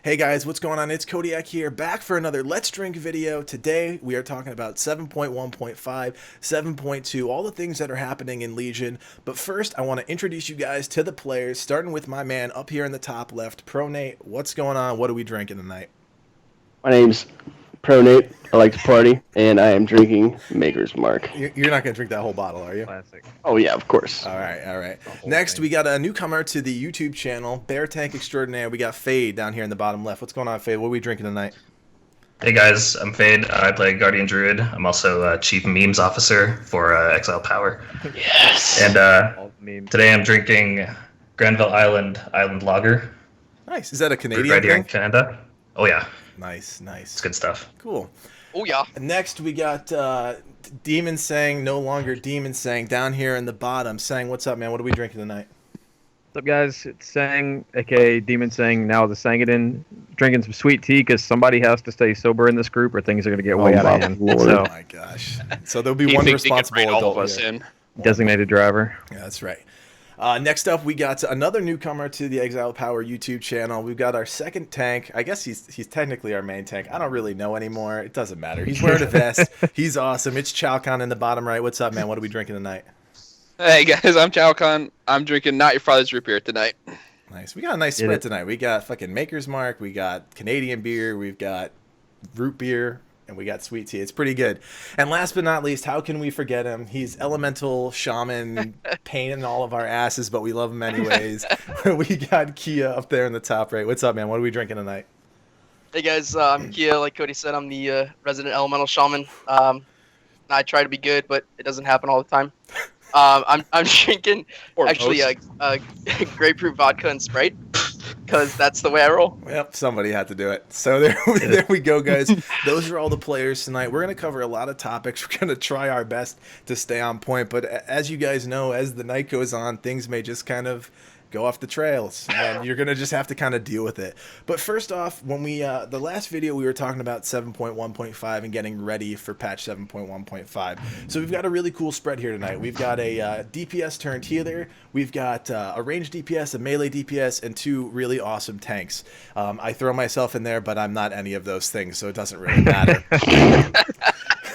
Hey guys, what's going on? It's Kodiak here, back for another Let's Drink video. Today we are talking about 7.1.5, 7.2, all the things that are happening in Legion. But first, I want to introduce you guys to the players, starting with my man up here in the top left, Pronate. What's going on? What are we drinking tonight? My name's Pronate. I like to party, and I am drinking Maker's Mark. You're not going to drink that whole bottle, are you? Classic. Oh yeah, of course. All right, all right. Next, we got a newcomer to the YouTube channel, Bear Tank Extraordinaire. We got Faide down here in the bottom left. What's going on, Faide? What are we drinking tonight? Hey guys, I'm Faide. I play Guardian Druid. I'm also Chief Memes Officer for Exiled Power. Yes. And All the memes. today I'm drinking Granville Island Lager. Nice. Is that a Canadian right here in thing? Canada. Oh yeah, Nice, nice. it's good stuff. Cool. Oh yeah. Next, we got Demon Sang, no longer Demon Sang, down here in the bottom. Sang, what's up, man? What are we drinking tonight? What's up, guys? It's Sang, aka Demon Sang, now the Sangadin. Drinking some sweet tea because somebody has to stay sober in this group or things are going to get way out my of hand. Lord. So, Oh my gosh. So there'll be He one thinks he can responsible rein all adult of us here. in. designated driver. Yeah, that's right. Next up, we got another newcomer to the Exiled Power YouTube channel. We've got our second tank. I guess he's technically our main tank. I don't really know anymore. It doesn't matter. He's wearing a vest. He's awesome. It's Challcon in the bottom right. What's up, man? What are we drinking tonight? Hey guys, I'm Challcon. I'm drinking not your father's root beer tonight. Nice. We got a nice Get spread it. tonight. We got fucking Maker's Mark. We got Canadian beer. We've got root beer. And we got sweet tea. It's pretty good. And last but not least, how can we forget him? He's elemental shaman, pain in all of our asses, but we love him anyways. We got Kieya up there in the top right. What's up, man? What are we drinking tonight? Hey guys, I'm Kieya. Like Cody said, I'm the resident elemental shaman. I try to be good, but it doesn't happen all the time. I'm drinking actually grapefruit vodka and Sprite because that's the way I roll. Well, somebody had to do it. So there we go, guys. Those are all the players tonight. We're going to cover a lot of topics. We're going to try our best to stay on point. But as you guys know, as the night goes on, things may just kind of go off the trails, and you're gonna just have to kind of deal with it. But first off, when we the last video we were talking about 7.1.5 and getting ready for patch 7.1.5. So we've got a really cool spread here tonight. We've got a DPS turned healer, we've got a ranged DPS, a melee DPS, and two really awesome tanks. I throw myself in there, but I'm not any of those things, so it doesn't really matter.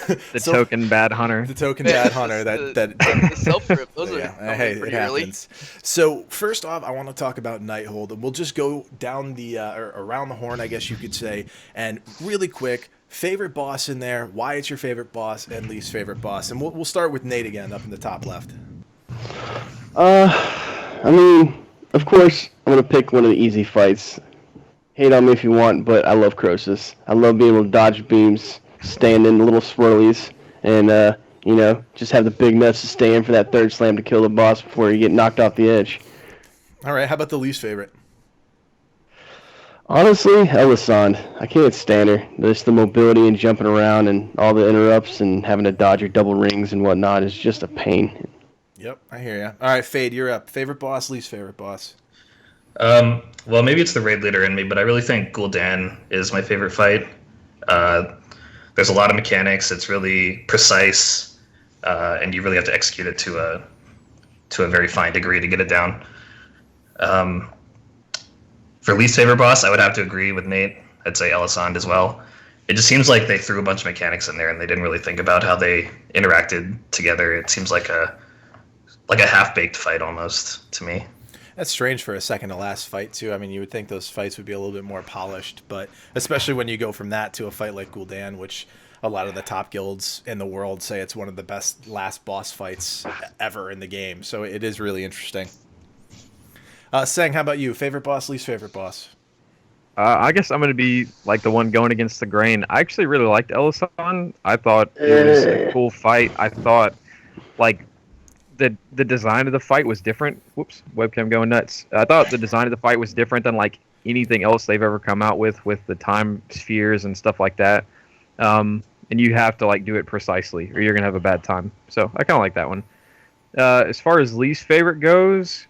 The token bad hunter. The token bad hunter The self grip. Those are hey, it pretty early. happens. So first off, I want to talk about Nighthold, and we'll just go down the or around the horn, I guess you could say, and really quick. Favorite boss in there? Why it's your favorite boss and least favorite boss? And we'll start with Nate again up in the top left. I mean, of course, I'm gonna pick one of the easy fights. Hate on me if you want, but I love Croesus. I love being able to dodge beams, stand in the little swirlies, and just have the big nuts to stay in for that third slam to kill the boss before you get knocked off the edge. All right, how about the least favorite? Honestly, Elisand. I can't stand her. Just the mobility and jumping around and all the interrupts and having to dodge her double rings and whatnot is just a pain. Yep, I hear you. All right, Faide, you're up. Favorite boss, least favorite boss. Well, maybe it's the raid leader in me, but I really think Gul'dan is my favorite fight. There's a lot of mechanics. It's really precise, and you really have to execute it to a very fine degree to get it down. For least favorite boss, I would have to agree with Nate. I'd say Elisand as well. It just seems like they threw a bunch of mechanics in there and they didn't really think about how they interacted together. It seems like a half-baked fight almost to me. That's strange for a second to last fight too. I mean, you would think those fights would be a little bit more polished, but especially when you go from that to a fight like Gul'dan, which a lot of the top guilds in the world say it's one of the best last boss fights ever in the game. So it is really interesting. Sang, how about you? Favorite boss, least favorite boss? I guess I'm going to be like the one going against the grain. I actually really liked Elisand. I thought it was a cool fight. I thought like the design of the fight was different. Whoops, webcam going nuts. I thought the design of the fight was different than like anything else they've ever come out with the time spheres and stuff like that. And you have to like do it precisely or you're going to have a bad time. So I kind of like that one. As far as least favorite goes,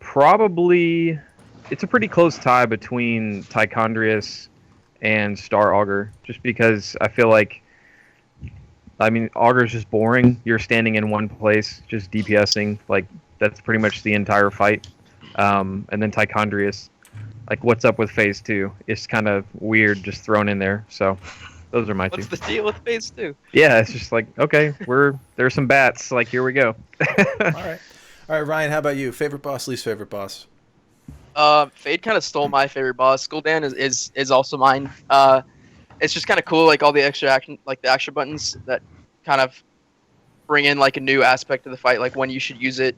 probably it's a pretty close tie between Tichondrius and Star Augur, just because I feel like, I mean, Augur's just boring. You're standing in one place, just DPSing. Like, that's pretty much the entire fight. And then Tichondrius, like what's up with phase 2. It's kind of weird just thrown in there. So those are my two. What's the deal with phase 2? Yeah, it's just like, okay, there's some bats. Like, here we go. All right, Ryan. How about you? Favorite boss, least favorite boss? Faide kind of stole my favorite boss. Gul'dan is also mine. It's just kind of cool, like all the extra action, like the extra buttons that kind of bring in like a new aspect of the fight, like when you should use it,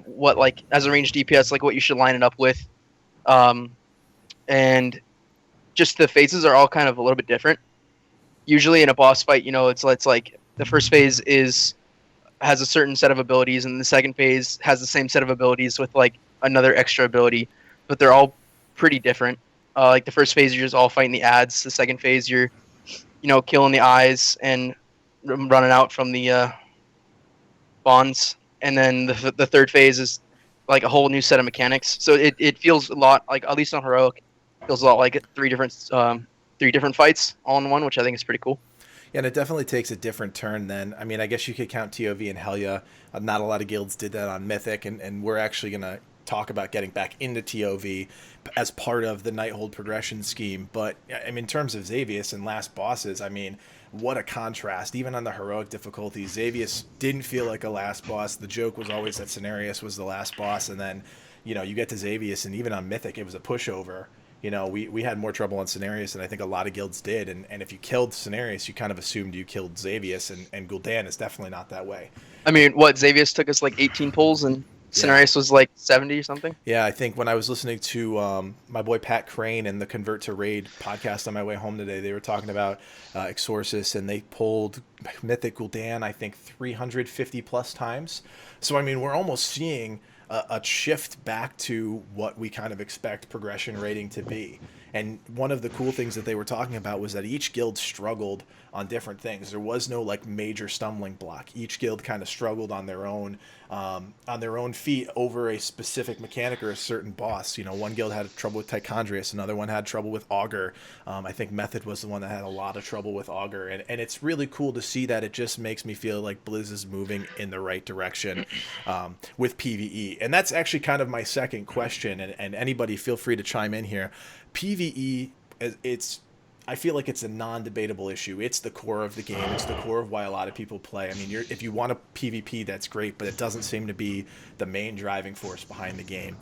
what like as a ranged DPS, like what you should line it up with, and just the phases are all kind of a little bit different. Usually in a boss fight, it's like the first phase has a certain set of abilities, and the second phase has the same set of abilities with like another extra ability, but they're all pretty different. Like the first phase, you're just all fighting the ads. The second phase, you're, killing the eyes and running out from the bonds. And then the third phase is like a whole new set of mechanics. So it feels a lot like, at least on heroic, feels a lot like three different fights all in one, which I think is pretty cool. Yeah, and it definitely takes a different turn then. I mean, I guess you could count TOV and Helya. Not a lot of guilds did that on Mythic, and we're actually going to talk about getting back into TOV as part of the Nighthold progression scheme. But I mean, in terms of Xavius and last bosses, I mean, what a contrast. Even on the heroic difficulty, Xavius didn't feel like a last boss. The joke was always that Cenarius was the last boss, and then, you get to Xavius, and even on Mythic, it was a pushover. We had more trouble on Cenarius than I think a lot of guilds did, and if you killed Cenarius, you kind of assumed you killed Xavius, and Gul'dan is definitely not that way. I mean, Xavius took us like 18 pulls, and Cenarius was like 70 or something. Yeah, I think when I was listening to my boy Pat Crane and the Convert to Raid podcast on my way home today, they were talking about Exorcist, and they pulled Mythic Gul'dan, I think, 350 plus times. So, I mean, we're almost seeing a shift back to what we kind of expect progression rating to be. And one of the cool things that they were talking about was that each guild struggled on different things. There was no like major stumbling block. Each guild kind of struggled on their own feet over a specific mechanic or a certain boss. One guild had trouble with Tichondrius, another one had trouble with Augur. I think Method was the one that had a lot of trouble with Augur, and it's really cool to see that. It just makes me feel like Blizz is moving in the right direction with PvE. And that's actually kind of my second question, and anybody feel free to chime in here. PvE, I feel like it's a non-debatable issue. It's the core of the game. It's the core of why a lot of people play. I mean, if you want a PvP, that's great, but it doesn't seem to be the main driving force behind the game.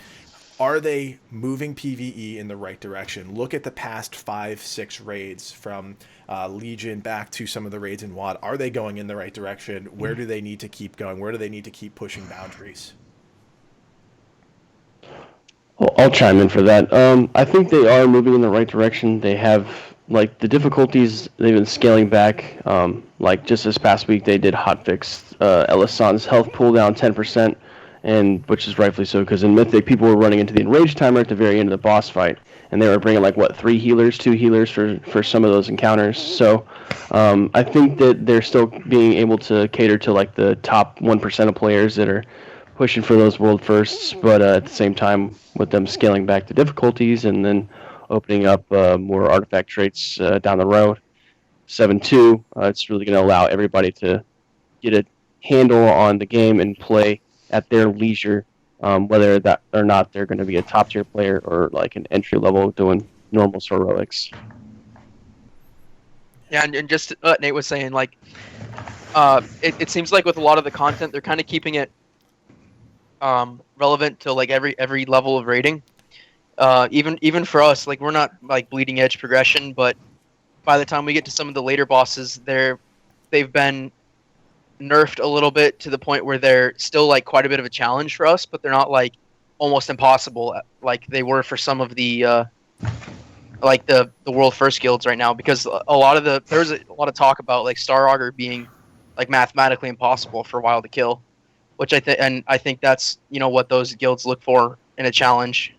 Are they moving PvE in the right direction? Look at the past 5-6 raids from Legion back to some of the raids in WoD. Are they going in the right direction? Where do they need to keep going? Where do they need to keep pushing boundaries? Well, I'll chime in for that. I think they are moving in the right direction. They have, like, the difficulties they've been scaling back. Like, just this past week, they did hotfix Elisan's health pull down 10%, and which is rightfully so, because in Mythic, people were running into the enrage timer at the very end of the boss fight, and they were bringing, like, 2 healers for some of those encounters. So I think that they're still being able to cater to, like, the top 1% of players that are pushing for those world firsts, but at the same time, with them scaling back the difficulties and then opening up more artifact traits down the road. 7.2, it's really going to allow everybody to get a handle on the game and play at their leisure, whether that or not they're going to be a top tier player or like an entry level doing normal heroics. Yeah, and just Nate was saying, like, it seems like with a lot of the content, they're kind of keeping it relevant to like every level of rating. Even for us, like, we're not like bleeding edge progression, but by the time we get to some of the later bosses, they've been nerfed a little bit to the point where they're still like quite a bit of a challenge for us, but they're not like almost impossible like they were for some of the like the world first guilds right now, because there's a lot of talk about like Star Augur being like mathematically impossible for a while to kill, which I think that's what those guilds look for in a challenge,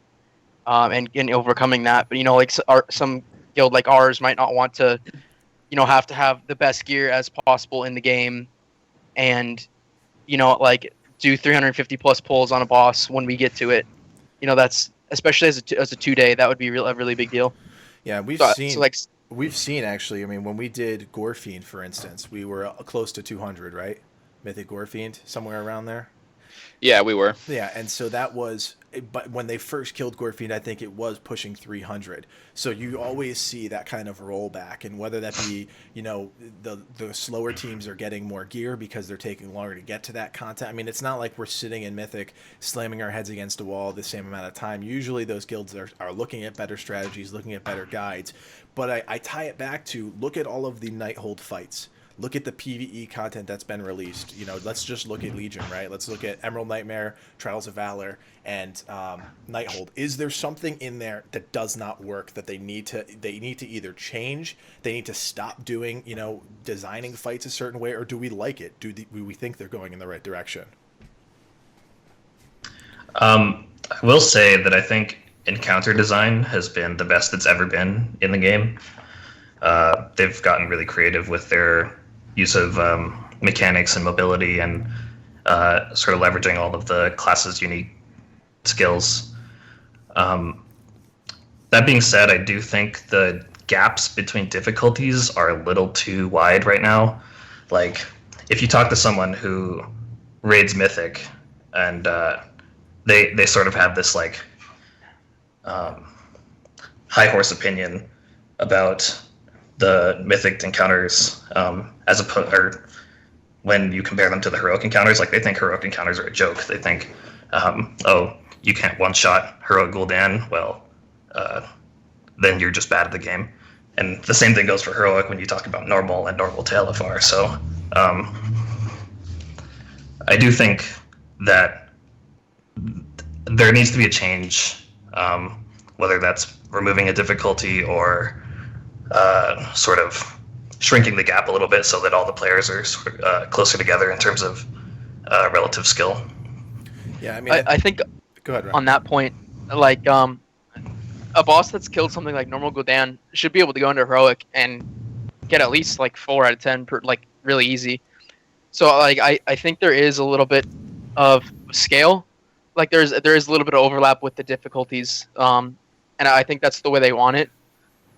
and in overcoming that. But like some guild like ours might not want to have to have the best gear as possible in the game, and like do 350 plus pulls on a boss when we get to it. That's, especially as a 2-day, that would be a really big deal. Yeah, we've seen actually. I mean, when we did Gorefiend, for instance, we were close to 200, right? Mythic Gorefiend, somewhere around there. Yeah, we were. Yeah, and so that was, but when they first killed Gorfeed, I think it was pushing 300. So you always see that kind of rollback, and whether that be, the slower teams are getting more gear because they're taking longer to get to that content. I mean, it's not like we're sitting in Mythic slamming our heads against a wall the same amount of time. Usually those guilds are looking at better strategies, looking at better guides. But I tie it back to look at all of the Nighthold fights. Look at the PvE content that's been released. Let's just look at Legion, right? Let's look at Emerald Nightmare, Trials of Valor, and Nighthold. Is there something in there that does not work that they need to either change, they need to stop doing, designing fights a certain way, or do we like it? Do we think they're going in the right direction? I will say that I think encounter design has been the best it's ever been in the game. They've gotten really creative with their use of mechanics and mobility, and sort of leveraging all of the class's unique skills. That being said, I do think the gaps between difficulties are a little too wide right now. Like, if you talk to someone who raids Mythic, and they sort of have this like high horse opinion about the Mythic encounters, or when you compare them to the heroic encounters, like they think heroic encounters are a joke. They think, oh, you can't one-shot heroic Gul'dan. Well, then you're just bad at the game. And the same thing goes for heroic when you talk about normal and normal to LFR. So I do think that there needs to be a change, whether that's removing a difficulty or sort of shrinking the gap a little bit so that all the players are closer together in terms of relative skill. Yeah, I mean, I think go ahead, Ryan. on that point, like a boss that's killed something like normal Gul'dan should be able to go into heroic and get at least like 4 out of 10 per, like really easy. So like I think there is a little bit of scale, like there is a little bit of overlap with the difficulties, and I think that's the way they want it.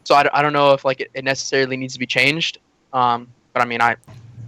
So I don't know if like it necessarily needs to be changed, but I mean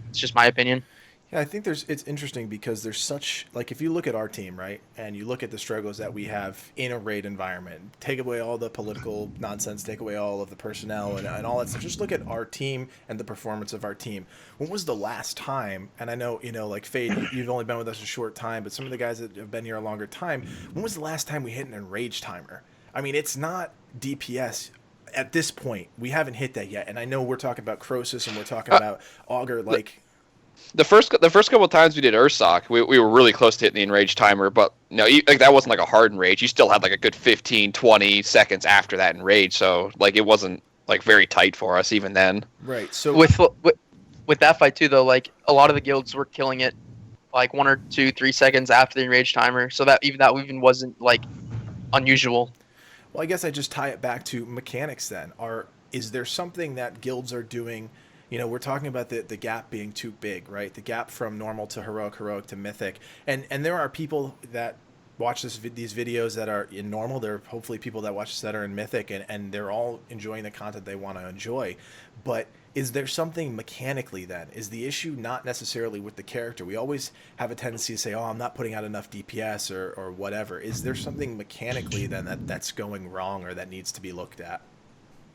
it's just my opinion. Yeah, I think it's interesting because there's such, like, if you look at our team, right, and you look at the struggles that we have in a raid environment, take away all the political nonsense, take away all of the personnel and all that stuff, just look at our team and the performance of our team. When was the last time, and I know, like Faide, you've only been with us a short time, but some of the guys that have been here a longer time, when was the last time we hit an enrage timer? I mean, it's not DPS. At this point, we haven't hit that yet, and I know we're talking about Croesus and we're talking about Augur, like... The first couple of times we did Ursoc, we were really close to hitting the enrage timer, but like that wasn't like a hard enrage. You still had like a good 15, 20 seconds after that enrage, so like it wasn't like very tight for us even then. Right. So with that fight too, though, like a lot of the guilds were killing it like 1 or 2, 3 seconds after the enrage timer, so that even wasn't like unusual. Well, I guess I just tie it back to mechanics then. Is there something that guilds are doing? We're talking about the gap being too big, right? The gap from normal to heroic to mythic. And there are people that watch these videos that are in normal. There are hopefully people that watch this that are in mythic, and they're all enjoying the content they want to enjoy. But is there something mechanically then? Is the issue not necessarily with the character? We always have a tendency to say, oh, I'm not putting out enough DPS or whatever. Is there something mechanically then that's going wrong or that needs to be looked at?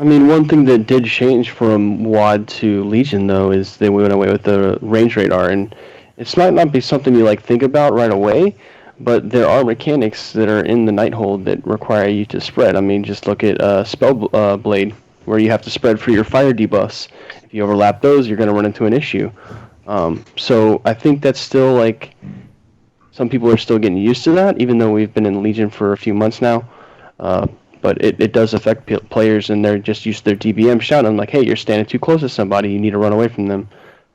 I mean, one thing that did change from WoD to Legion, though, is they went away with the range radar, and it might not be something you think about right away, but there are mechanics that are in the Nighthold that require you to spread. I mean, just look at Spell Blade, where you have to spread for your fire debuffs. If you overlap those, you're going to run into an issue. So I think that's still some people are still getting used to that, even though we've been in Legion for a few months now. But it does affect players, and they're just used to their DBM shouting like, hey, you're standing too close to somebody, you need to run away from them.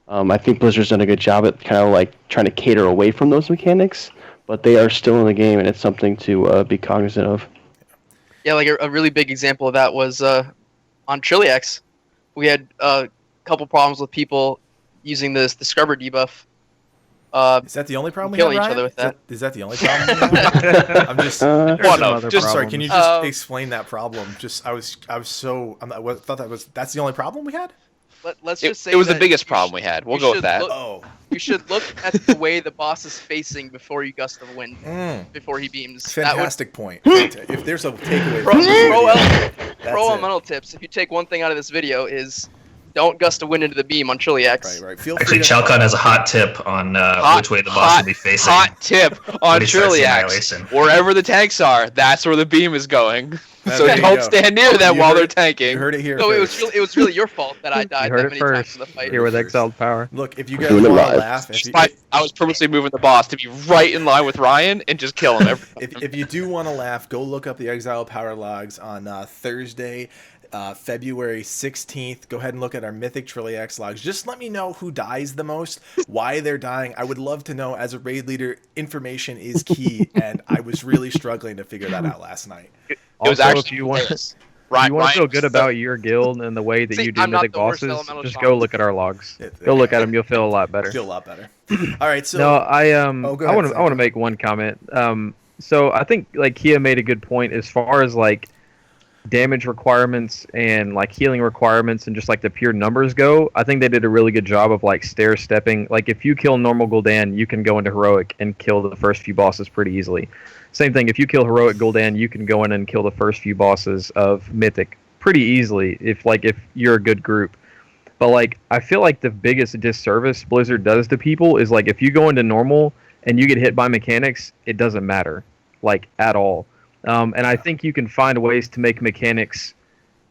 I think Blizzard's done a good job at kind of trying to cater away from those mechanics, but they are still in the game, and it's something to be cognizant of. Yeah, like a really big example of that was on Challcon. We had a couple problems with people using the scrubber debuff. Is that the only problem we killing have, each other with that? Is that the only problem we have? I'm just sorry. Can you just explain that problem? I thought that's the only problem we had. let's just say it was the that biggest you problem we had. We'll go with should that. Oh, You should look at the way the boss is facing before you gust of wind, before he beams. fantastic point. If there's a takeaway Pro, from this pro, video, pro that's elemental tips. If you take one thing out of this video is don't gust of wind into the beam on Chiliax. Right. Feel Actually, free to Challcon has a hot tip on which way the boss will be facing. Hot tip on when he starts the Tribulations. annihilation. Wherever the tanks are, that's where the beam is going. So there you don't go. stand near them You while heard- they're You tanking. heard it here. So first. it was really your fault that I You died that heard it many times first in the fight. here with Exiled Power. Look, if you guys Doing it want to live. laugh, if you, I was purposely moving the boss to be right in line with Ryan and just kill him every time. if you do want to laugh, go look up the Exiled Power logs on Thursday, February 16th. Go ahead and look at our Mythic Triliax logs. Just let me know who dies the most, why they're dying. I would love to know. As a raid leader, information is key, and I was really struggling to figure that out last night. It was Also, actually if you want, hilarious. if you want to Ryan feel was good so- about your guild and the way that See, you do I'm not mythic the worst bosses, elemental just shaman. go look at our logs. Go look at them. You'll feel a lot better. Feel a lot better. All right, so No, go I ahead, want to Zach. make one comment. So I think like Kieya made a good point as far as like damage requirements and like healing requirements and just like the pure numbers go. I think they did a really good job of like stair stepping. Like if you kill normal Gul'dan, you can go into heroic and kill the first few bosses pretty easily. Same thing, if you kill heroic Gul'dan, you can go in and kill the first few bosses of mythic pretty easily if you're a good group. But like I feel like the biggest disservice Blizzard does to people is like if you go into normal and you get hit by mechanics, it doesn't matter like at all. And I think you can find ways to make mechanics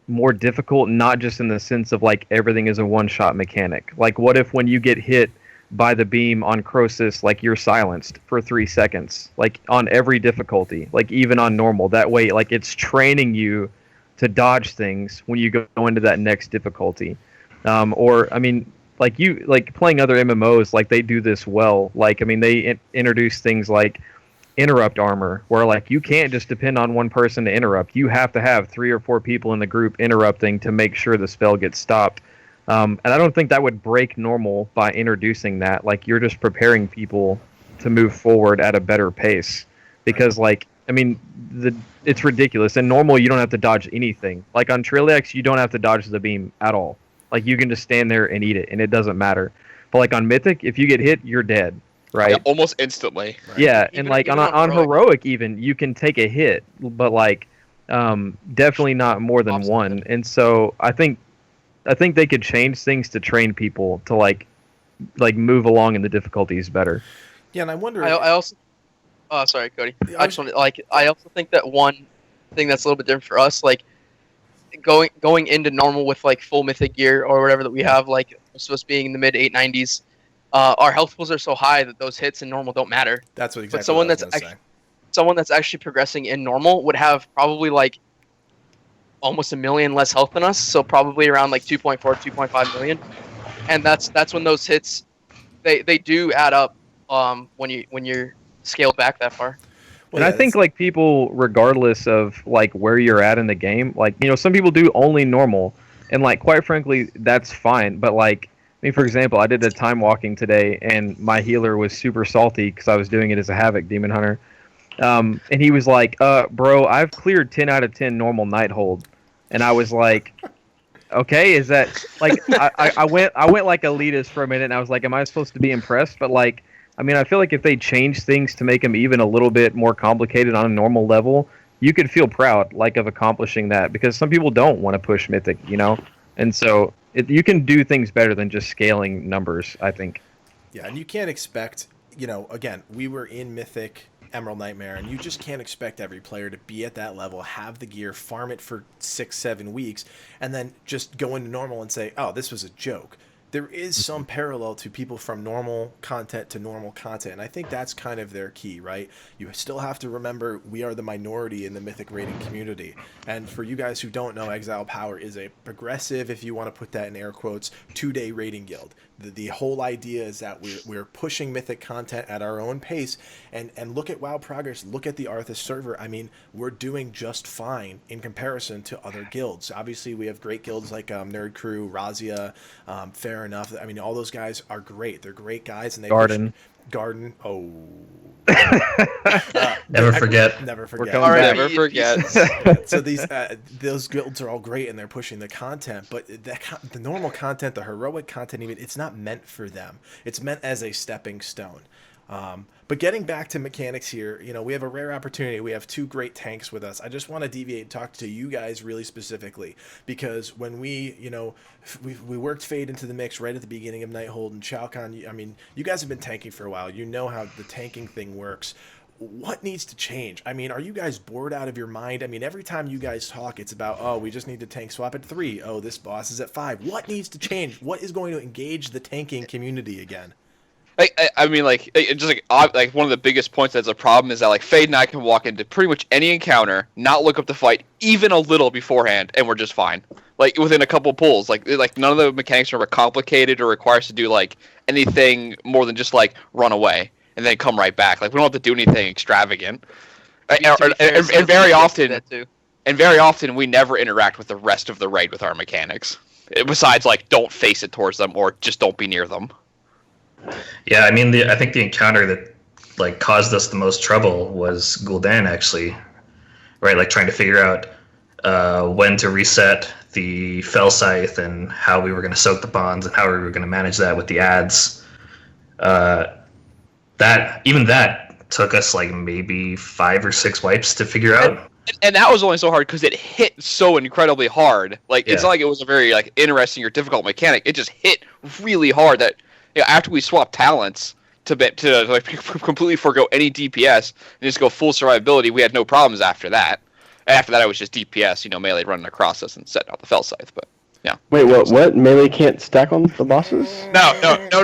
more difficult, not just in the sense of like everything is a one-shot mechanic. Like what if when you get hit by the beam on Croesus, like you're silenced for 3 seconds, like on every difficulty, like even on normal. That way, like it's training you to dodge things when you go into that next difficulty. Or I mean, like you like playing other MMOs, like they do this well. Like I mean, they introduce things like interrupt armor, where like you can't just depend on one person to interrupt. You have to have 3 or 4 people in the group interrupting to make sure the spell gets stopped. And I don't think that would break normal by introducing that. Like you're just preparing people to move forward at a better pace. Because like I mean, it's ridiculous. In normal, you don't have to dodge anything. Like on Triliax, you don't have to dodge the beam at all. Like you can just stand there and eat it, and it doesn't matter. But like on Mythic, if you get hit, you're dead. Right. Yeah, almost instantly. Right. Yeah, Even- and like even on on heroic even you can take a hit, but like definitely not more than Obstacle. one. And so I think they could change things to train people to like move along in the difficulties better. Yeah, and I wonder. I also. Oh, sorry, Cody. Yeah, I just want to I also think that one thing that's a little bit different for us, like going into normal with like full mythic gear or whatever that we have, like most of us being in the mid 890s. Our health pools are so high that those hits in normal don't matter. That's what exactly. But someone what I was that's gonna say. someone that's actually progressing in normal would have probably like almost 1 million less health than us, so probably around like 2.4, 2.5 million. And that's when those hits they do add up when you're scaled back that far. And I think like people, regardless of like where you're at in the game, like some people do only normal, and like quite frankly that's fine. But like I mean, for example, I did the time walking today, and my healer was super salty because I was doing it as a Havoc Demon Hunter. And he was like, bro, I've cleared 10 out of 10 normal Nighthold. And I was like, okay, is that like I went like elitist for a minute, and I was like, am I supposed to be impressed? But like, I mean, I feel like if they change things to make them even a little bit more complicated on a normal level, you could feel proud like of accomplishing that, because some people don't want to push Mythic, and so you can do things better than just scaling numbers, I think. Yeah, and you can't expect, again, we were in Mythic Emerald Nightmare, and you just can't expect every player to be at that level, have the gear, farm it for 6-7 weeks, and then just go into normal and say, oh, this was a joke. There is some parallel to people from normal content to normal content, and I think that's kind of their key, right? You still have to remember we are the minority in the Mythic raiding community, and for you guys who don't know, Exiled Power is a progressive, if you want to put that in air quotes, 2-day raiding guild. The whole idea is that we're pushing Mythic content at our own pace, and look at WoW Progress, look at the Arthas server. I mean, we're doing just fine in comparison to other guilds. Obviously, we have great guilds like Nerd Crew, Razia, Fair Enough. I mean, all those guys are great. They're great guys, and they Garden. Garden. Oh. Never forget. Never We're forget. coming back. Never forget. So those guilds are all great and they're pushing the content, but the normal content, the heroic content, even it's not meant for them. It's meant as a stepping stone. But getting back to mechanics here, we have a rare opportunity. We have two great tanks with us. I just want to deviate and talk to you guys really specifically because when we worked Faide into the mix right at the beginning of Nighthold and Challcon. I mean, you guys have been tanking for a while. You know how the tanking thing works. What needs to change? I mean, are you guys bored out of your mind? I mean, every time you guys talk, it's about, oh, we just need to tank swap at 3. Oh, this boss is at 5. What needs to change? What is going to engage the tanking community again? I mean, just one of the biggest points that's a problem is that like Faide and I can walk into pretty much any encounter, not look up the fight even a little beforehand, and we're just fine. Like within a couple pulls, like none of the mechanics are ever complicated or require us to do like anything more than just like run away and then come right back. Like we don't have to do anything extravagant. And very often we never interact with the rest of the raid with our mechanics. Besides, like, don't face it towards them or just don't be near them. Yeah, I mean, I think the encounter that like caused us the most trouble was Gul'dan, actually, right? Like trying to figure out when to reset the Fell Scythe and how we were going to soak the bonds and how we were going to manage that with the ads. That took us like maybe 5 or 6 wipes to figure out. And that was only so hard because it hit so incredibly hard. Like it's not like it was a very like interesting or difficult mechanic. It just hit really hard that after we swapped talents to like completely forego any DPS and just go full survivability, we had no problems after that. After that, it was just DPS, melee running across us and setting out the Fell Scythe. But yeah. Wait, what? Melee can't stack on the bosses? No,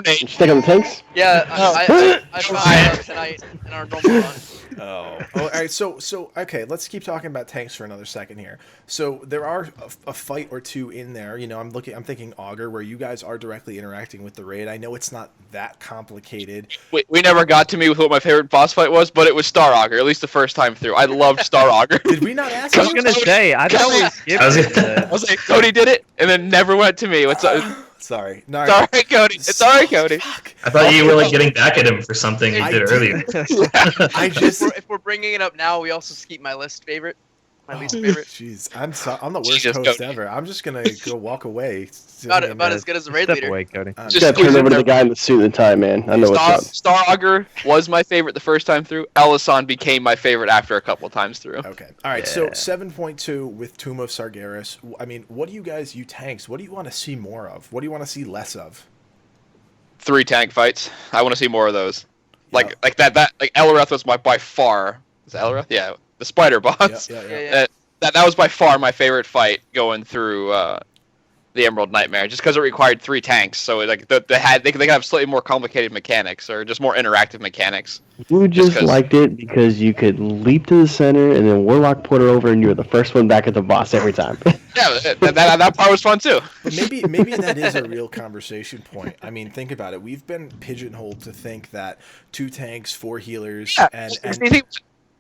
Nate. Stack on the tanks? Yeah, I found out tonight in our normal run. Oh, all right. So, okay. Let's keep talking about tanks for another second here. So there are a fight or two in there. I'm thinking Augur, where you guys are directly interacting with the raid. I know it's not that complicated. We never got to me with what my favorite boss fight was, but it was Star Augur. At least the first time through, I loved Star Augur. Did we not ask? I was gonna say I thought we skipped it. I was like, Cody did it, and then never went to me. What's up? Sorry. No, It's alright, Cody. It's alright, Cody. Fuck. I thought you were like getting back at him for something he did earlier. If we're bringing it up now, we also keep my least favorite. Jeez, I'm the worst host ever. I'm just gonna go walk away. About as good as the raid Step leader. away, Cody. Just gotta turn over to the guy in the suit and tie, man. I know what's up. Star Augur was my favorite the first time through. Elisan became my favorite after a couple times through. Okay. All right. So 7.2 with Tomb of Sargeras. I mean, what do you guys, you tanks, what do you want to see more of? What do you want to see less of? 3 tank fights. I want to see more of those. Like that. Like Eloreth was by far. Is it Eloreth? Yeah, the spider boss. Yeah. That was by far my favorite fight going through the Emerald Nightmare, just because it required 3 tanks. So like they could have slightly more complicated mechanics or just more interactive mechanics. You just liked it because you could leap to the center and then Warlock put her over and you were the first one back at the boss every time. Yeah, that part was fun too. But maybe that is a real conversation point. I mean, think about it. We've been pigeonholed to think that 2 tanks, 4 healers, and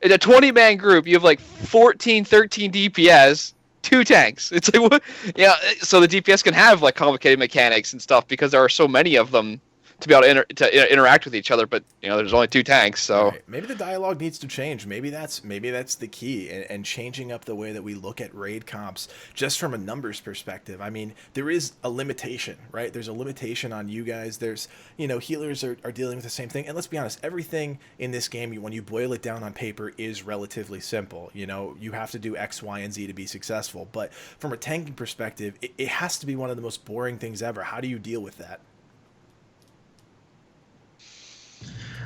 in a 20-man group, you have like 14, 13 DPS, 2 tanks. It's like, what? Yeah, so the DPS can have like complicated mechanics and stuff because there are so many of them to be able to interact with each other. But there's only 2 tanks, so right. Maybe the dialogue needs to change. Maybe that's the key, and changing up the way that we look at raid comps just from a numbers perspective. I mean, there is a limitation, right? There's a limitation on you guys. There's healers are dealing with the same thing, and let's be honest, everything in this game, when you boil it down on paper, is relatively simple. You have to do X, Y, and Z to be successful. But from a tanking perspective, it has to be one of the most boring things ever. How do you deal with that?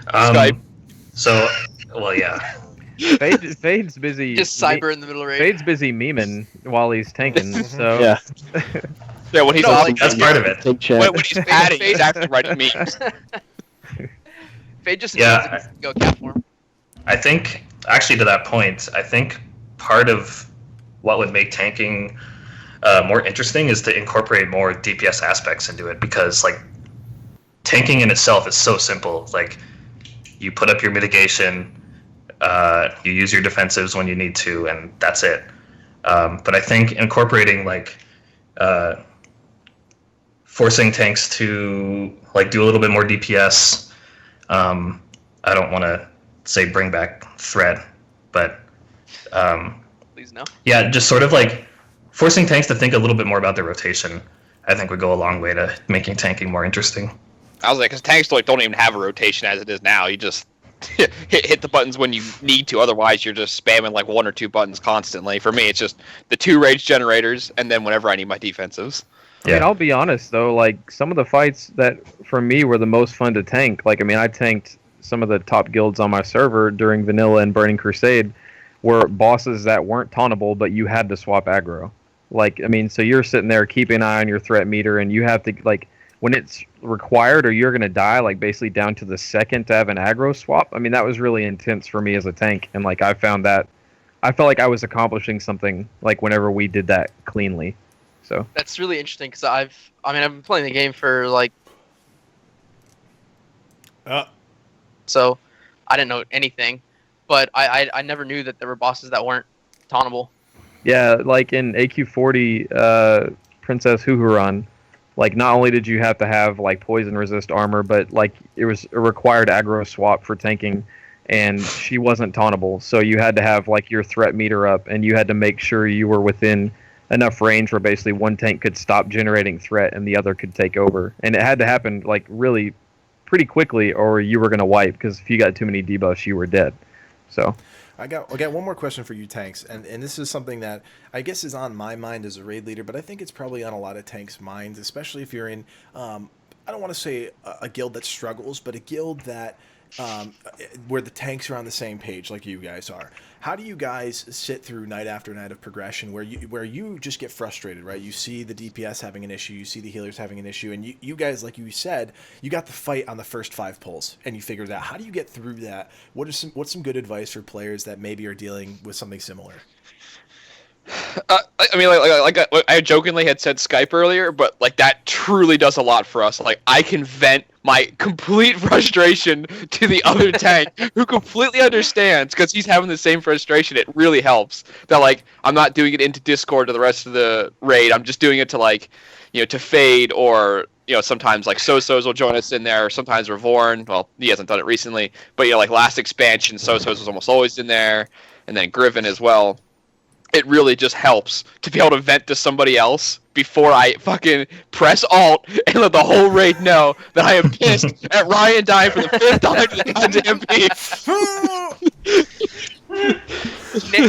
Skype. So, well, yeah. Faide's busy. Just cyber in the middle of raid. Faide's busy memeing while he's tanking. So Yeah. Yeah, when he's That's part of it. Take chat. when he's padding, he's actually writing memes. Faide just needs to go cap form. I think, actually, to that point, I think part of what would make tanking more interesting is to incorporate more DPS aspects into it, because like tanking in itself is so simple. Like, you put up your mitigation, you use your defensives when you need to, and that's it. But I think incorporating like forcing tanks to like do a little bit more DPS, I don't want to say bring back threat, but Please no. yeah, just sort of like forcing tanks to think a little bit more about their rotation, I think would go a long way to making tanking more interesting. I was like, because tanks like don't even have a rotation as it is now. You just hit the buttons when you need to. Otherwise, you're just spamming like 1 or 2 buttons constantly. For me, it's just the 2 rage generators, and then whenever I need my defensives. I mean, I'll be honest though, like some of the fights that for me were the most fun to tank. Like, I mean, I tanked some of the top guilds on my server during Vanilla and Burning Crusade, were bosses that weren't tauntable, but you had to swap aggro. Like, I mean, so you're sitting there keeping an eye on your threat meter, and you have to like when it's required or you're gonna die, like basically down to the second to have an aggro swap. I mean, that was really intense for me as a tank, and like I felt like I was accomplishing something like whenever we did that cleanly. So That's really interesting because I've been playing the game for like, so I didn't know anything, but I never knew that there were bosses that weren't tauntable. yeah, like in AQ40 Princess Huhuran, like not only did you have to have like poison resist armor, but like it was a required aggro swap for tanking, and she wasn't tauntable, so you had to have like your threat meter up, and you had to make sure you were within enough range where basically one tank could stop generating threat and the other could take over, and it had to happen like really pretty quickly or you were going to wipe, because if you got too many debuffs you were dead. So I got one more question for you, tanks, and this is something that I guess is on my mind as a raid leader, but I think it's probably on a lot of tanks' minds, especially if you're in I don't want to say a guild that struggles, but a guild that where the tanks are on the same page like you guys are. How do you guys sit through night after night of progression where you just get frustrated, right? You see the DPS having an issue, you see the healers having an issue, and you guys, like you said, you got the fight on the first 5 pulls, and you figured it out. How do you get through that? What's some good advice for players that maybe are dealing with something similar? I mean, I jokingly had said Skype earlier, but like that truly does a lot for us. Like I can vent my complete frustration to the other tank who completely understands because he's having the same frustration. It really helps that like I'm not doing it into Discord to the rest of the raid. I'm just doing it to like, to Faide, or sometimes like Sosos will join us in there. Sometimes Revorn. Well, he hasn't done it recently, but like last expansion, Sosos was almost always in there, and then Griffin as well. It really just helps to be able to vent to somebody else before I fucking press Alt and let the whole raid know that I am pissed at Ryan dying for the 5th time to the goddamn beef.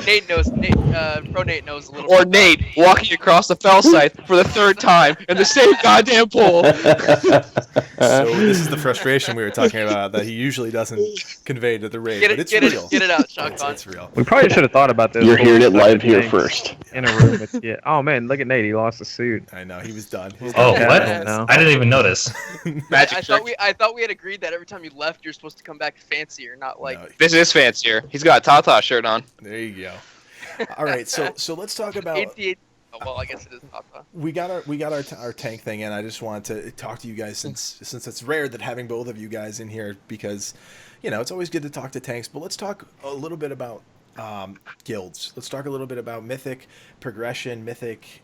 Nate knows. Pronate knows a little. Or bit Nate walking across the fell scythe for the 3rd time in the same goddamn pool. So this is the frustration we were talking about that he usually doesn't convey to the raid, but it's real. Get it out, Challcon. It's real. we probably should have thought about this. You're hearing it live here Tanks first. in a room with oh man, look at Nate, he lost a suit. I know, he was done. Oh, Yeah, what? I don't know. I didn't even notice. Magic I trick. thought we had agreed that every time you left, you're supposed to come back fancier, not like. No, This is fancier. He's got a Tata shirt on. there you go. All right, so let's talk about. 88. Oh, well, I guess it is Tata. We got our tank thing in. I just wanted to talk to you guys since it's rare that having both of you guys in here, because it's always good to talk to tanks. But let's talk a little bit about guilds. Let's talk a little bit about Mythic progression, Mythic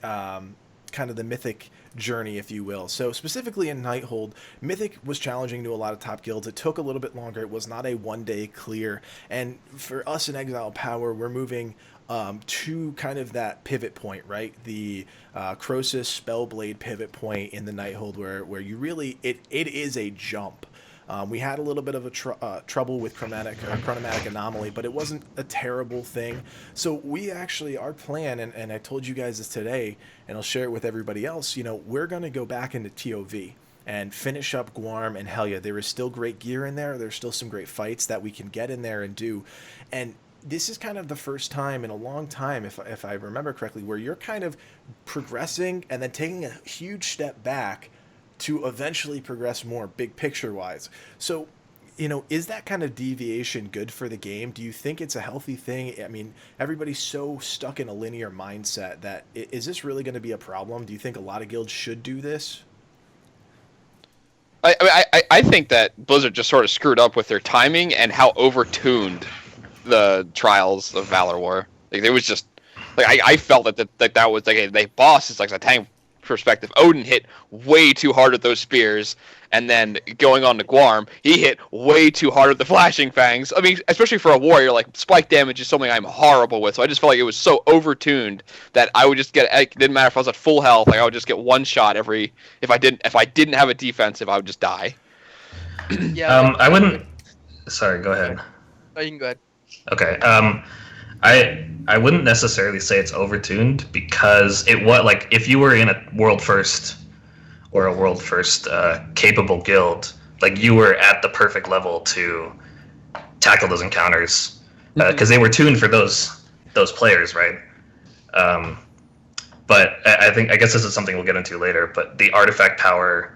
kind of the Mythic journey, if you will. So specifically in Nighthold, Mythic was challenging to a lot of top guilds. It took a little bit longer. It was not a one-day clear. And for us in Exiled Power, we're moving to kind of that pivot point, right? The Croesus Spellblade pivot point in the Nighthold, where you really it is a jump. We had a little bit of a trouble with chromatic anomaly, but it wasn't a terrible thing. So we actually, our plan, and I told you guys this today, and I'll share it with everybody else, we're going to go back into TOV and finish up Guarm and Helya. There is still great gear in there. There's still some great fights that we can get in there and do. And this is kind of the first time in a long time, if I remember correctly, where you're kind of progressing and then taking a huge step back to eventually progress more big picture wise. So, is that kind of deviation good for the game? Do you think it's a healthy thing? I mean, everybody's so stuck in a linear mindset that is this really going to be a problem? Do you think a lot of guilds should do this? I think that Blizzard just sort of screwed up with their timing and how overtuned the Trials of Valor were. Like it was just like I felt that was like they boss is like a tank perspective, Odin hit way too hard with those spears, and then going on to Guarm, he hit way too hard with the flashing fangs. I mean, especially for a warrior, like spike damage is something I'm horrible with. So I just felt like it was so overtuned that I would just get. It didn't matter if I was at full health, like I would just get one shot every. If I didn't have a defensive, I would just die. Yeah. I wouldn't. Sorry, go ahead. Oh, you can go ahead. Okay. I wouldn't necessarily say it's overtuned because it was like if you were in a world first or a world first capable guild, like you were at the perfect level to tackle those encounters because they were tuned for those players, right? But I guess this is something we'll get into later. But the artifact power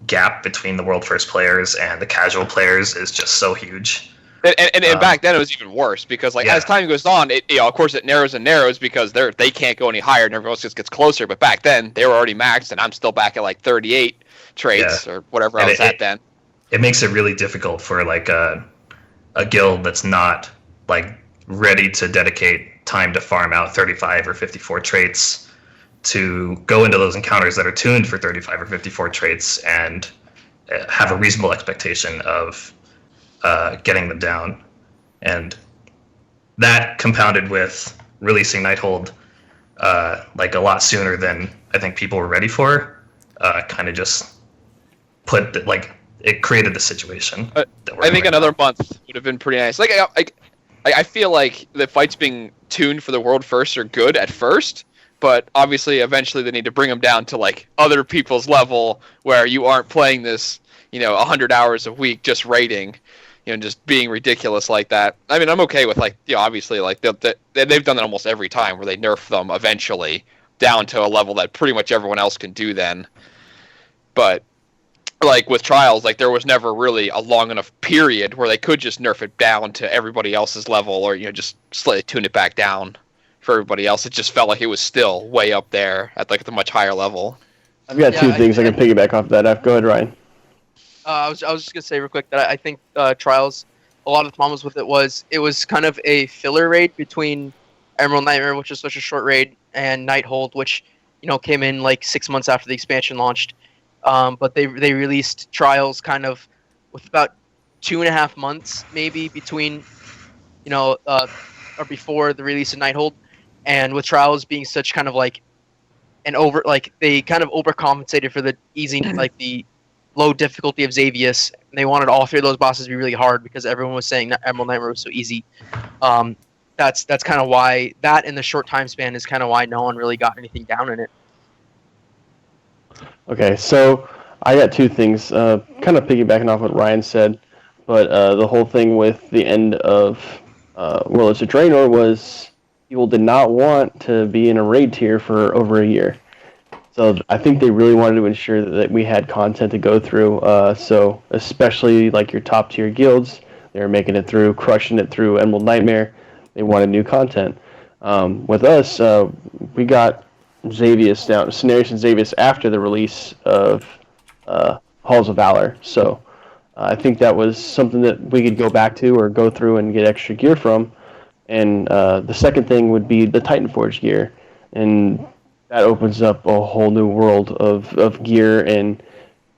gap between the world first players and the casual players is just so huge. And back then it was even worse because as time goes on, it of course it narrows and narrows because they can't go any higher and everyone else just gets closer. But back then they were already maxed and I'm still back at like 38 traits or whatever I was at then. It makes it really difficult for like a guild that's not like ready to dedicate time to farm out 35 or 54 traits to go into those encounters that are tuned for 35 or 54 traits and have a reasonable expectation of getting them down. And that compounded with releasing Nighthold like a lot sooner than I think people were ready for, kind of just it created the situation. I think another month would have been pretty nice. Like I feel like the fights being tuned for the world first are good at first, but obviously eventually they need to bring them down to like other people's level where you aren't playing this 100 hours a week just raiding, just being ridiculous like that. I mean, I'm okay with obviously like they've done that almost every time where they nerf them eventually down to a level that pretty much everyone else can do then. But like with Trials, like there was never really a long enough period where they could just nerf it down to everybody else's level or just slightly tune it back down for everybody else. It just felt like it was still way up there at like the much higher level. I've got two things I can piggyback off that. Go ahead, Ryan. I was just gonna say real quick that I think Trials, a lot of the problems with it was kind of a filler raid between Emerald Nightmare, which is such a short raid, and Nighthold, which came in like 6 months after the expansion launched. But they released Trials kind of with about 2.5 months maybe between or before the release of Nighthold, and with Trials being such kind of like they kind of overcompensated for the easy like the low difficulty of Xavius. And they wanted all three of those bosses to be really hard because everyone was saying that Emerald Nightmare was so easy. That's kind of why that in the short time span is kind of why no one really got anything down in it. Okay, so I got two things, kind of piggybacking off what Ryan said, but the whole thing with the end of Warlords of Draenor was people did not want to be in a raid tier for over a year. So I think they really wanted to ensure that we had content to go through. So especially like your top tier guilds, they were making it through, crushing it through Emerald Nightmare. They wanted new content. With us, we got Xavius down, Cenarius and Xavius after the release of Halls of Valor. So I think that was something that we could go back to or go through and get extra gear from. And the second thing would be the Titanforge gear. And that opens up a whole new world of gear and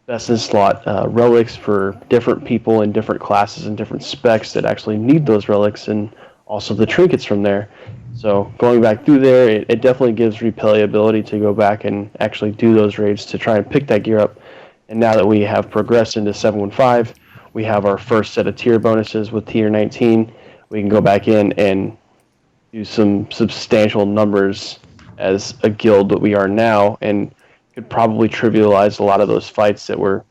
best in slot relics for different people and different classes and different specs that actually need those relics, and also the trinkets from there. So going back through there, it definitely gives replayability to go back and actually do those raids to try and pick that gear up. And now that we have progressed into 715, we have our first set of tier bonuses with tier 19. We can go back in and do some substantial numbers as a guild that we are now, and could probably trivialize a lot of those fights that were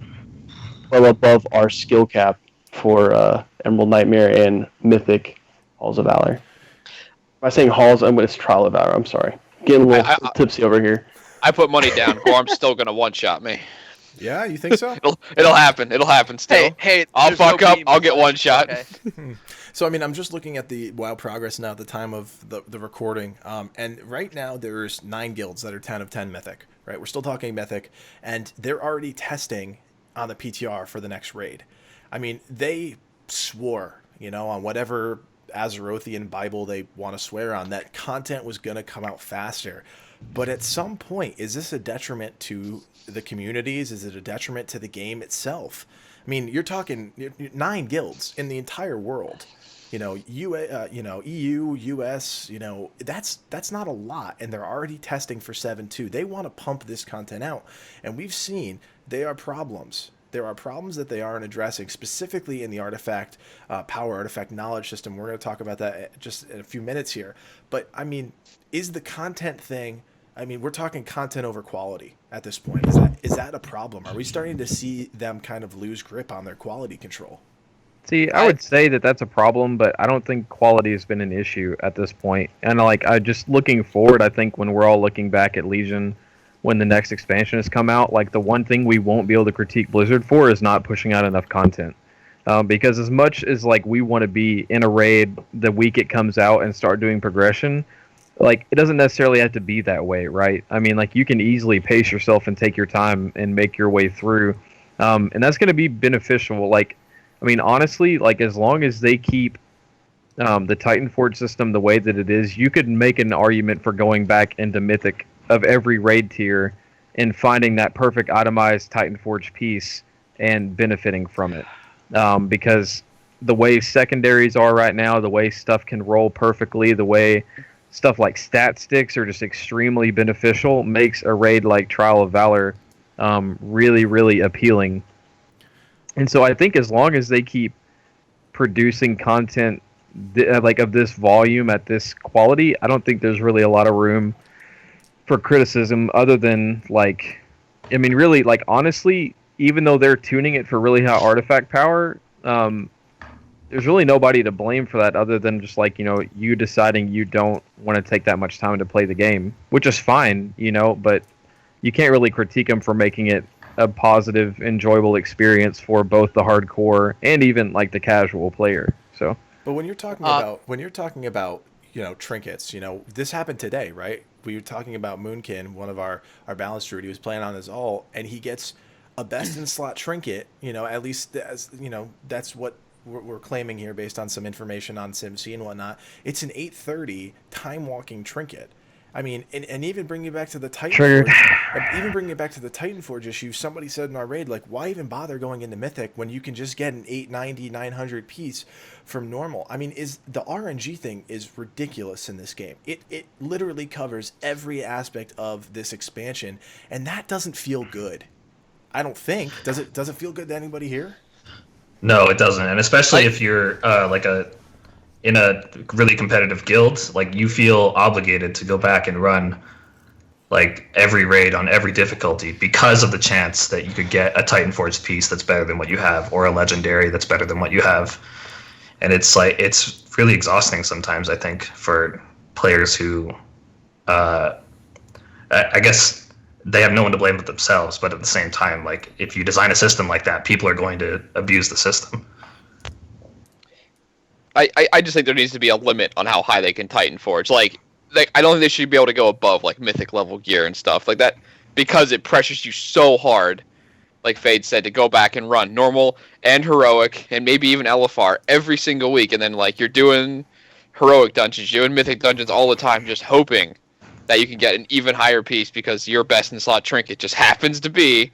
well above our skill cap for Emerald Nightmare and Mythic Halls of Valor. Am I saying Halls? It's Trial of Valor. I'm sorry. Getting a little tipsy over here. I put money down. Gorm's still gonna one-shot me. Yeah, you think so? It'll happen. It'll happen still. Hey, I'll fuck up. I'll get one shot. Okay. So, I mean, I'm just looking at the WoW progress now at the time of the recording. And right now there's 9 guilds that are 10 of 10 Mythic, right? We're still talking Mythic. And they're already testing on the PTR for the next raid. I mean, they swore, on whatever Azerothian Bible they want to swear on, that content was going to come out faster. But at some point, is this a detriment to the communities? Is it a detriment to the game itself? I mean, you're talking 9 guilds in the entire world. EU, US, that's not a lot, and they're already testing for 7.2. They want to pump this content out, and we've seen there are problems. There are problems that they aren't addressing, specifically in the artifact power, artifact knowledge system. We're going to talk about that just in a few minutes here. But, I mean, is the content thing, I mean, we're talking content over quality at this point. Is that a problem? Are we starting to see them kind of lose grip on their quality control? See, I would say that that's a problem, but I don't think quality has been an issue at this point. And I just looking forward, I think when we're all looking back at Legion, when the next expansion has come out, the one thing we won't be able to critique Blizzard for is not pushing out enough content. Because as much as we want to be in a raid the week it comes out and start doing progression, it doesn't necessarily have to be that way, right? I mean, you can easily pace yourself and take your time and make your way through, and that's going to be beneficial. I mean, honestly, as long as they keep the Titan Forge system the way that it is, you could make an argument for going back into Mythic of every raid tier and finding that perfect itemized Titan Forge piece and benefiting from it. Because the way secondaries are right now, the way stuff can roll perfectly, the way stuff like stat sticks are just extremely beneficial, makes a raid like Trial of Valor really, really appealing. And so I think as long as they keep producing content of this volume at this quality, I don't think there's really a lot of room for criticism other than really honestly, even though they're tuning it for really high artifact power, there's really nobody to blame for that other than just you deciding you don't want to take that much time to play the game, which is fine, but you can't really critique them for making it a positive, enjoyable experience for both the hardcore and even the casual player. So, but when you're talking about trinkets, this happened today, right? We were talking about Moonkin, one of our balance druid. He was playing on his ult, and he gets a best in slot trinket. At least that's what we're claiming here based on some information on SimC and whatnot. It's an 830 time walking trinket. I mean, and even bringing it back to the Titan Forge issue, somebody said in our raid, why even bother going into Mythic when you can just get an 890, 900 piece from normal? I mean, the RNG thing is ridiculous in this game. It literally covers every aspect of this expansion, and that doesn't feel good. I don't think. Does it feel good to anybody here? No, it doesn't, and especially if you're in a really competitive guild, you feel obligated to go back and run every raid on every difficulty because of the chance that you could get a Titan Forge piece that's better than what you have, or a legendary that's better than what you have. And it's really exhausting sometimes, I think, for players who I guess they have no one to blame but themselves, but at the same time, if you design a system like that, people are going to abuse the system. I just think there needs to be a limit on how high they can Titan Forge. I don't think they should be able to go above Mythic level gear and stuff like that, because it pressures you so hard, like Faide said, to go back and run normal and heroic and maybe even LFR every single week, and then you're doing heroic dungeons, you're doing Mythic dungeons all the time, just hoping that you can get an even higher piece because your best in slot trinket just happens to be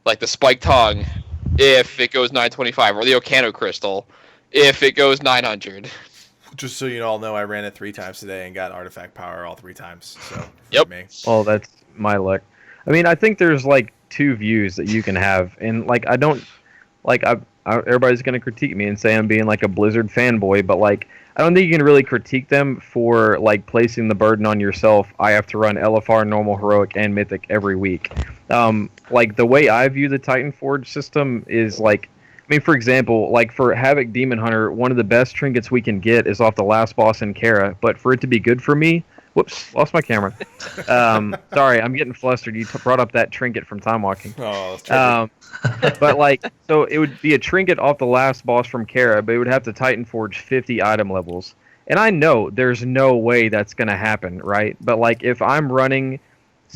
the Spiked Tongue if it goes 925, or the Ocano Crystal if it goes 900. Just so you all know, I ran it 3 times today and got artifact power all 3 times. So yep. Me. Oh, that's my luck. I mean, I think there's 2 views that you can have, and I don't everybody's gonna critique me and say I'm being a Blizzard fanboy, but I don't think you can really critique them for placing the burden on yourself. I have to run LFR, normal, heroic, and Mythic every week. The way I view the Titan Forge system is I mean, for example, for Havoc Demon Hunter, one of the best trinkets we can get is off the last boss in Kieya, but for it to be good for me, whoops, lost my camera. Sorry, I'm getting flustered. You brought up that trinket from Time Walking. Oh, that's but so it would be a trinket off the last boss from Kieya, but it would have to Titan Forge 50 item levels. And I know there's no way that's going to happen, right? But if I'm running...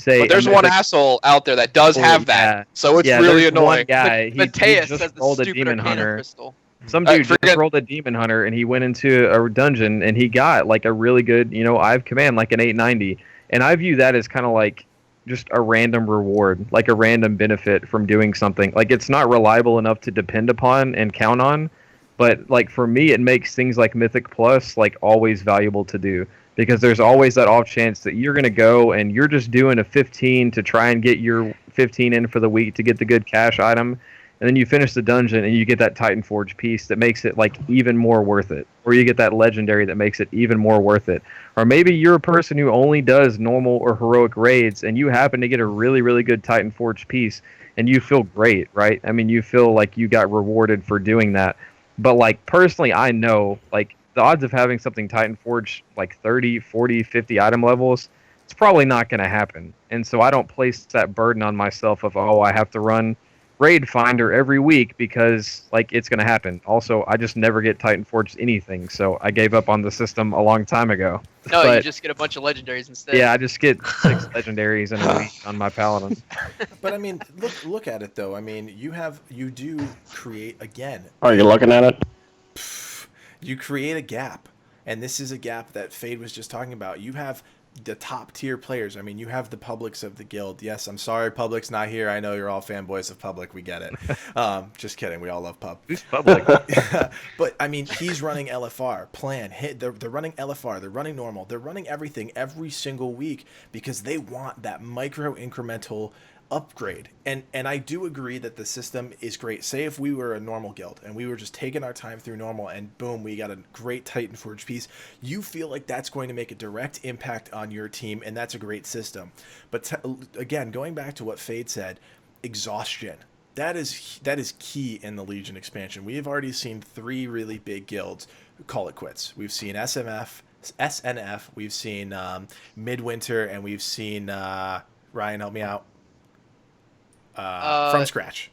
But there's one asshole out there that does have that, so it's really annoying. One guy, he Mateus just says the rolled a stupid Demon Arcana Hunter. Crystal. Some dude just forget- rolled a demon hunter and he went into a dungeon and he got like a really good, I have command like an 890, and I view that as kind of like just a random reward, like a random benefit from doing something. Like it's not reliable enough to depend upon and count on, but like for me, it makes things like Mythic Plus like always valuable to do because there's always that off chance that you're gonna go and you're just doing a 15 to try and get your 15 in for the week to get the good cash item, and then you finish the dungeon and you get that Titan Forge piece that makes it like even more worth it, or you get that legendary that makes it even more worth it, or maybe you're a person who only does normal or heroic raids and you happen to get a really really good Titan Forge piece and you feel great, right? I mean, you feel like you got rewarded for doing that. But like personally, I know like the odds of having something Titan Forge like 30, 40, 50 item levels, it's probably not going to happen. And so I don't place that burden on myself of, oh, I have to run Raid Finder every week because like it's going to happen. Also, I just never get Titan Forged anything, so I gave up on the system a long time ago. No, But, you just get a bunch of legendaries instead. yeah, I just get 6 legendaries in a week on my paladin. But I mean, look at it though. I mean, you do create again. Are you looking at it? You create a gap, and this is a gap that Faide was just talking about. You have the top tier players. I mean, you have the Publics of the guild. Yes, I'm sorry, Public's not here. I know you're all fanboys of Public. We get it. Just kidding. We all love Pub. Who's public? But I mean, he's running LFR, plan, hit. They're running LFR. They're running normal. They're running everything every single week because they want that micro incremental upgrade. And I do agree that the system is great. Say if we were a normal guild and we were just taking our time through normal and boom, we got a great Titan Forge piece, you feel like that's going to make a direct impact on your team, and that's a great system. But again, going back to what Faide said, exhaustion. That is key in the Legion expansion. We have already seen 3 really big guilds call it quits. We've seen SNF, we've seen Midwinter, and we've seen Ryan, help me out. From scratch.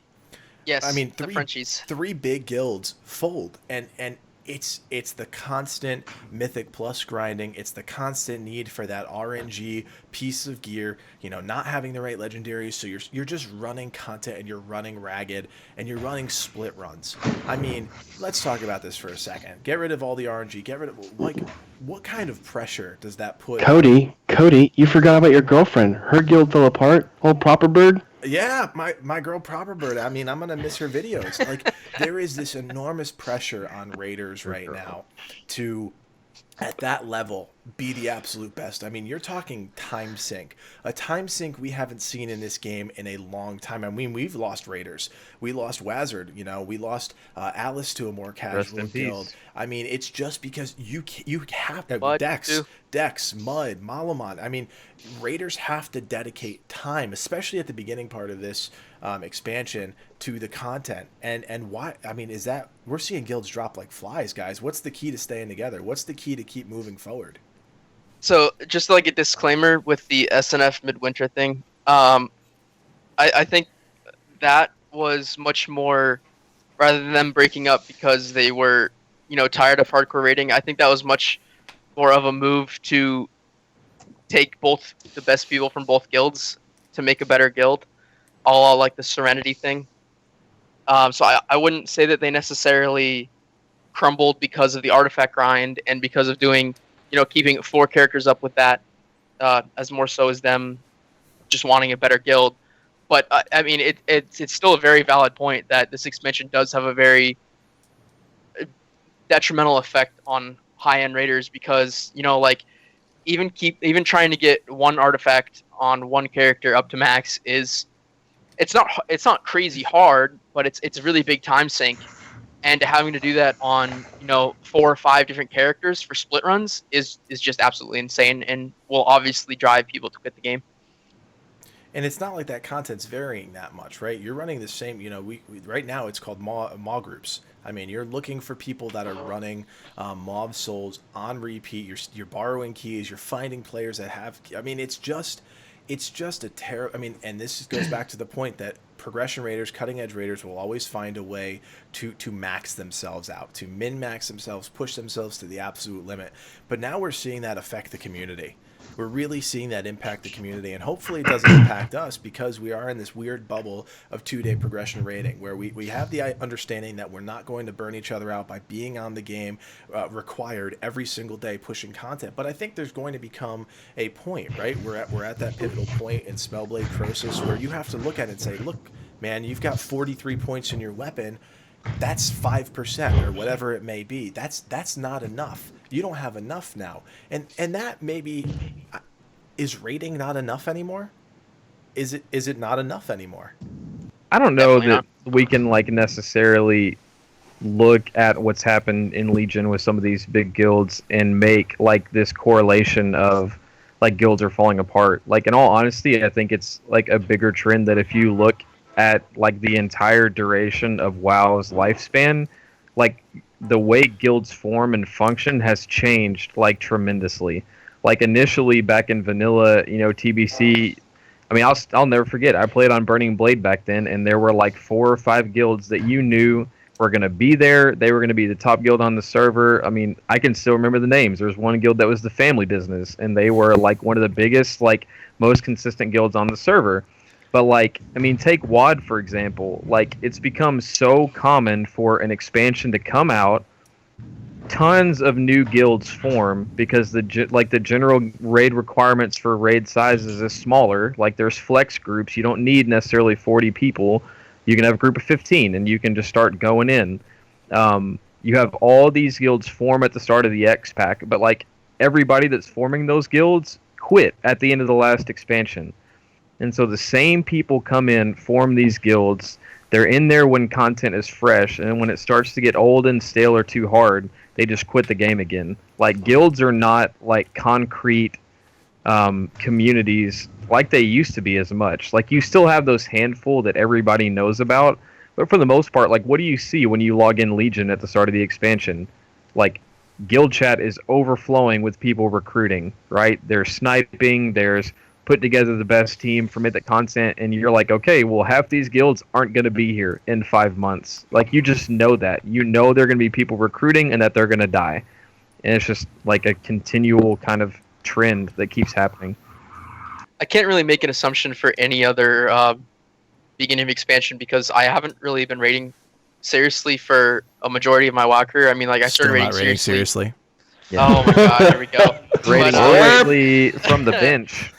Yes, I mean, the Frenchies. 3 big guilds fold, and it's the constant Mythic Plus grinding. It's the constant need for that RNG piece of gear. Not having the right legendaries, so you're just running content and you're running ragged and you're running split runs. I mean, let's talk about this for a second. Get rid of all the RNG. Get rid of what kind of pressure does that put? Cody, you forgot about your girlfriend. Her guild fell apart. Old Proper Bird. Yeah, my girl Proper Bird. I mean, I'm gonna miss her videos. Like, there is this enormous pressure on Raiders right now to, at that level, be the absolute best. I mean, you're talking time sync. A time sync we haven't seen in this game in a long time. I mean, we've lost Raiders. We lost Wazard. We lost Alice to a more casual guild. I mean, it's just because you have Dex, Mud, Malamon. I mean, Raiders have to dedicate time, especially at the beginning part of this expansion, to the content. And why? I mean, is that we're seeing guilds drop like flies, guys? What's the key to staying together? What's the key to keep moving forward? So, just like a disclaimer with the SNF Midwinter thing, I think that was much more, rather than them breaking up because they were, tired of hardcore raiding, I think that was much more of a move to take both the best people from both guilds to make a better guild, all like the Serenity thing. So I wouldn't say that they necessarily crumbled because of the artifact grind and because of doing, keeping 4 characters up with that, as more so as them just wanting a better guild. But I mean, it's still a very valid point that this expansion does have a very detrimental effect on high-end raiders because even trying to get one artifact on one character up to max it's not crazy hard, but it's a really big time sink. And having to do that on 4 or 5 different characters for split runs is just absolutely insane and will obviously drive people to quit the game. And it's not like that content's varying that much, right? You're running the same, we right now it's called maw groups. I mean, you're looking for people that are running Mob Souls on repeat. You're borrowing keys. You're finding players that have. I mean, it's just a terrible. I mean, and this goes back to the point that progression raiders, cutting edge raiders will always find a way to max themselves out, to min max themselves, push themselves to the absolute limit. But now we're seeing that affect the community. we're really seeing that impact the community, and hopefully it doesn't impact us, because we are in this weird bubble of 2-day progression rating where we have the understanding that we're not going to burn each other out by being on the game required every single day pushing content. But I think there's going to become a point, right? We're at that pivotal point in Spellblade Croesus where you have to look at it and say, look, man, you've got 43 points in your weapon. That's 5% or whatever it may be. That's not enough. You don't have enough now. And that maybe is rating not enough anymore? Is it not enough anymore? I don't know Definitely that we can like necessarily look at what's happened in Legion with some of these big guilds and make like this correlation of like guilds are falling apart. Like in all honesty, I think it's like a bigger trend that if you look at like the entire duration of WoW's lifespan, like the way guilds form and function has changed like tremendously. Like initially back in vanilla, you know, TBC, I mean, I'll never forget. I played on Burning Blade back then, and there were like 4 or 5 guilds that you knew were going to be there. They were going to be the top guild on the server. I mean, I can still remember the names. There was one guild that was the Family Business, and they were like one of the biggest, like most consistent guilds on the server. But like, I mean, take WoD for example. Like, it's become so common for an expansion to come out. Tons of new guilds form because the general raid requirements for raid sizes is smaller. Like there's flex groups. You don't need necessarily 40 people. You can have a group of 15 and you can just start going in. You have all these guilds form at the start of the X pack, but like everybody that's forming those guilds quit at the end of the last expansion. And so the same people come in, form these guilds. They're in there when content is fresh, and when it starts to get old and stale or too hard, they just quit the game again. Like, guilds are not like concrete communities like they used to be as much. Like, you still have those handful that everybody knows about, but for the most part, like, what do you see when you log in Legion at the start of the expansion? Like, guild chat is overflowing with people recruiting, right? There's sniping, there's put together the best team for Mythic content, and you're like, okay, well, half these guilds aren't going to be here in 5 months. Like, you just know that. You know there are going to be people recruiting and that they're going to die. And it's just like a continual kind of trend that keeps happening. I can't really make an assumption for any other beginning of expansion because I haven't really been rating seriously for a majority of my WoW career. I mean, like, I started rating seriously. Yeah. Oh my god, here we go. Rating seriously from the bench.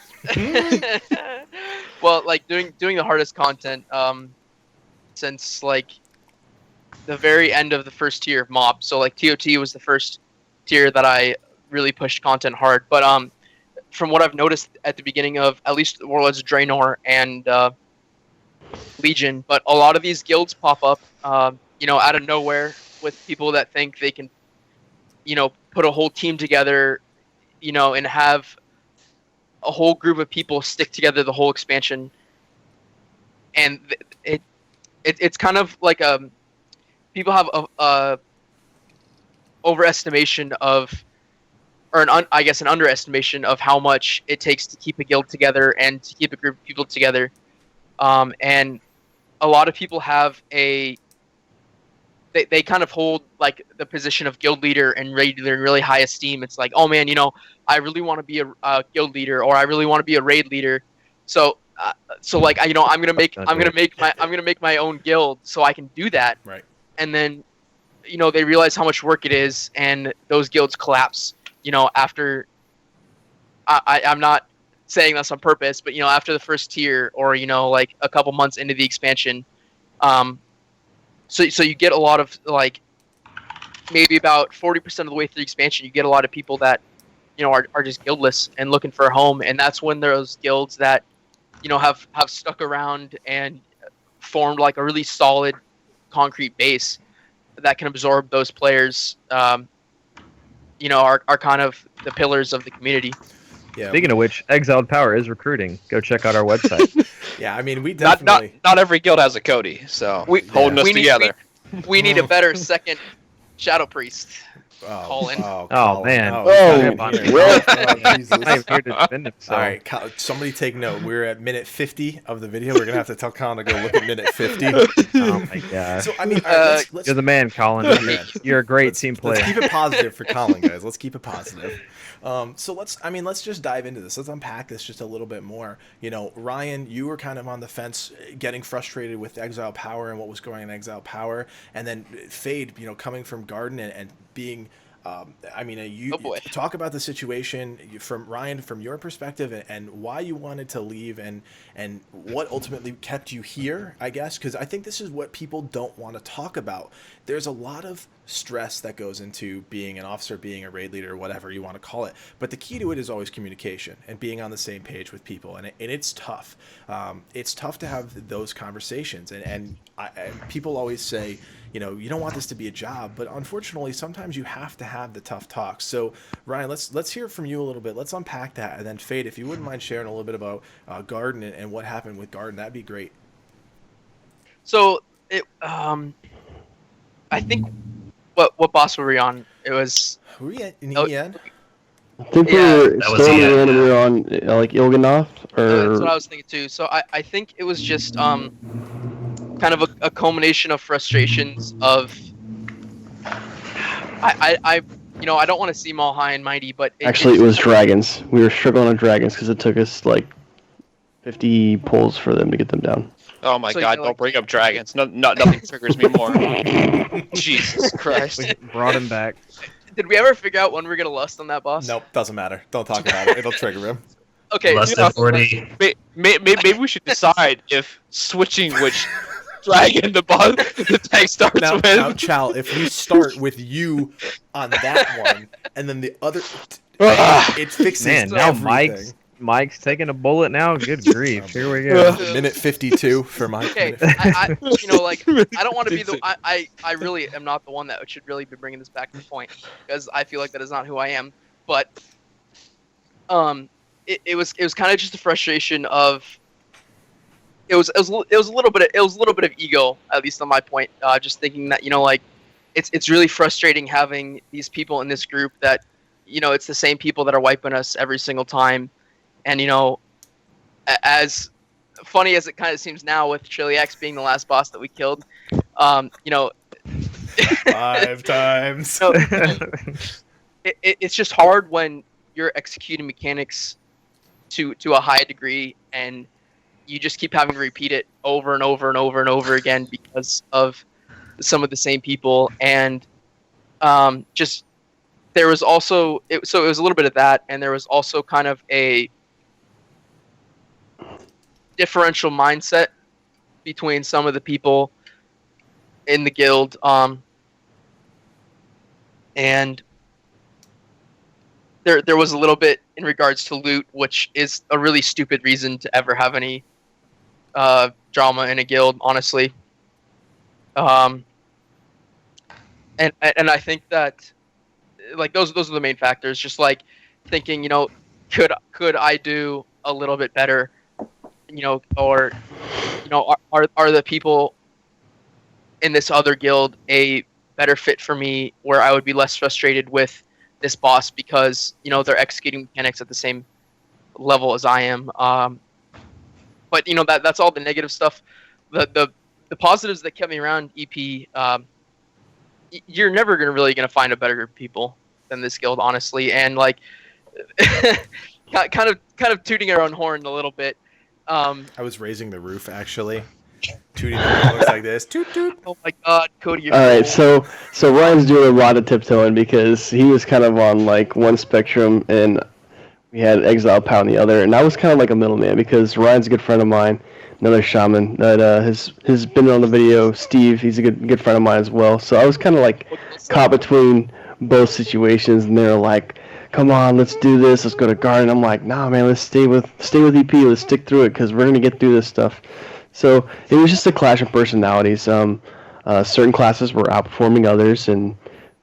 Well, like doing the hardest content since like the very end of the first tier of mob. So like TOT was the first tier that I really pushed content hard. But from what I've noticed at the beginning of at least Warlords of Draenor and Legion, but a lot of these guilds pop up, you know, out of nowhere with people that think they can, you know, put a whole team together, you know, and have a whole group of people stick together the whole expansion, and it's kind of like people have a overestimation of, or an underestimation of how much it takes to keep a guild together and to keep a group of people together, and a lot of people have they kind of hold like the position of guild leader and raid leader in really high esteem. It's like, oh man, you know, I really want to be a guild leader, or I really want to be a raid leader. So like, you know, I'm gonna make my own guild so I can do that. Right. And then, you know, they realize how much work it is, and those guilds collapse. You know, after I'm not saying this on purpose, but you know, after the first tier, or you know, like a couple months into the expansion, So you get a lot of, like, maybe about 40% of the way through the expansion, you get a lot of people that, you know, are just guildless and looking for a home. And that's when those guilds that, you know, have stuck around and formed, like, a really solid concrete base that can absorb those players, you know, are kind of the pillars of the community. Yeah. Speaking of which, Exiled Power is recruiting. Go check out our website. Yeah, I mean, we definitely... Not every guild has a Cody, so holding us together. We need a better second Shadow Priest. call in. Colin. Man. Oh, Oh, he's not even here. well. Oh, Jesus. I'm here to defend himself. All right, somebody take note. We're at minute 50 of the video. We're gonna have to tell Colin to go look at minute 50. Oh my god. So I mean, all right, let's You're the man, Colin. You're a great team player. let's keep it positive for Colin, guys. Let's keep it positive. So let's just dive into this. Let's unpack this just a little bit more. You know, Ryan, you were kind of on the fence, getting frustrated with Exiled Power and what was going on in Exiled Power, and then Faide, you know, coming from Garden and being. You talk about the situation from Ryan, from your perspective, and why you wanted to leave, and what ultimately kept you here, I guess, because I think this is what people don't want to talk about. There's a lot of stress that goes into being an officer, being a raid leader, whatever you want to call it. But the key to it is always communication and being on the same page with people, and it's tough. It's tough to have those conversations, and people always say, you know, you don't want this to be a job, but unfortunately, sometimes you have to have the tough talks. So, Ryan, let's hear from you a little bit. Let's unpack that, and then Faide, if you wouldn't mind sharing a little bit about Garden and what happened with Garden, that'd be great. So I think what boss were we on? It was. Were we in EN? I think Yeah. we That was we were on like Il'gynoth, That's what or I was thinking too. So I think it was just kind of a culmination of frustrations of I don't want to seem all high and mighty, but actually it was dragons. We were struggling on dragons because it took us like 50 pulls for them to get them down. Oh my So god, you're don't like- bring up dragons. Nothing triggers me more. Jesus Christ. We brought him back. Did we ever figure out when we were gonna lust on that boss? Nope, doesn't matter. Don't talk about it. It'll trigger him. Okay. Lusted 40. Maybe we should decide if switching which dragon the tank starts Now, with. Chal, if we start with you on that one, and then the other, it fixes Man, now everything. Mike's taking a bullet now. Good grief. Here we go. Minute 52 for Mike. Okay. I don't want to be the. I really am not the one that should really be bringing this back to the point, because I feel like that is not who I am. But it was kind of just a frustration of. It was a little bit of ego, at least on my point. Just thinking that it's really frustrating having these people in this group that it's the same people that are wiping us every single time. And, as funny as it kind of seems now with Chiliax being the last boss that we killed, 5 times. it's just hard when you're executing mechanics to a high degree and you just keep having to repeat it over and over and over and over again because of some of the same people. And just there was also so it was a little bit of that, and there was also kind of a differential mindset between some of the people in the guild, and there was a little bit in regards to loot, which is a really stupid reason to ever have any drama in a guild, honestly. And I think that those are the main factors. Just like thinking, could I do a little bit better? Or are the people in this other guild a better fit for me, where I would be less frustrated with this boss because they're executing mechanics at the same level as I am. But that's all the negative stuff. The positives that kept me around EP. You're never really gonna find a better group of people than this guild, honestly, and kind of tooting our own horn a little bit. I was raising the roof, actually. Tooting the horn looks like this. Toot toot. Oh my god, Cody, you're All right, so Ryan's doing a lot of tiptoeing because he was kind of on like one spectrum and we had Exiled Power on the other, and I was kind of like a middleman because Ryan's a good friend of mine, another shaman that has been on the video. Steve, he's a good friend of mine as well. So I was kind of like caught between both situations, and they're like, "Come on, let's do this. Let's go to Garden." I'm like, "Nah, man, let's stay with EP. Let's stick through it because we're gonna get through this stuff." So it was just a clash of personalities. Certain classes were outperforming others, and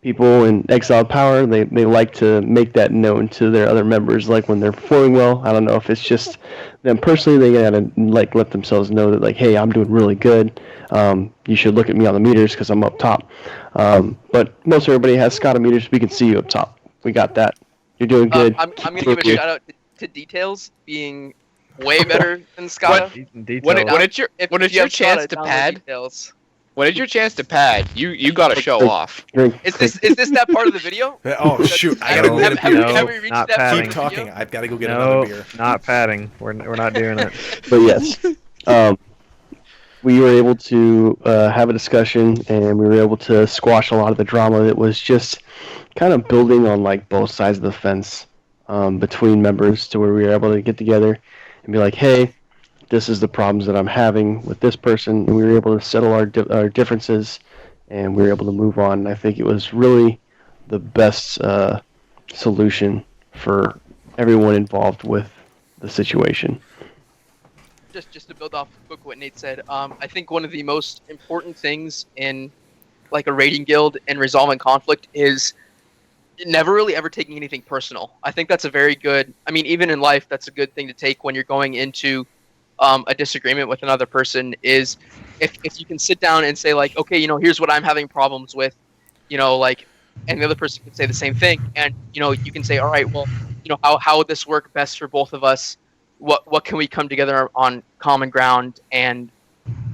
people in Exiled Power, they like to make that known to their other members, like when they're performing well. I don't know if it's just them personally, they gotta like let themselves know that like, hey, I'm doing really good. You should look at me on the meters because I'm up top. But most everybody has SCADA meters. We can see you up top. We got that. You're doing good. I'm gonna give a shout out to Details being way better than SCADA. When it's your chance to pad, when it's your chance to pad, you gotta show off. Is this that part of the video? Oh shoot! I gotta go get a beer. Have we reached not that part padding. Keep of the video? talking. I've got to go get another beer. Not padding. We're not doing it. But yes, we were able to have a discussion, and we were able to squash a lot of the drama that was just kind of building on like both sides of the fence between members, to where we were able to get together and be like, hey, this is the problems that I'm having with this person, and we were able to settle our differences, and we were able to move on. And I think it was really the best solution for everyone involved with the situation. Just to build off what Nate said, I think one of the most important things in like a raiding guild and resolving conflict is never really ever taking anything personal. I think that's a very good, I mean, even in life, that's a good thing to take when you're going into a disagreement with another person, is if you can sit down and say like, okay, here's what I'm having problems with, like, and the other person can say the same thing, and you can say, all right, well, how would this work best for both of us? What can we come together on common ground and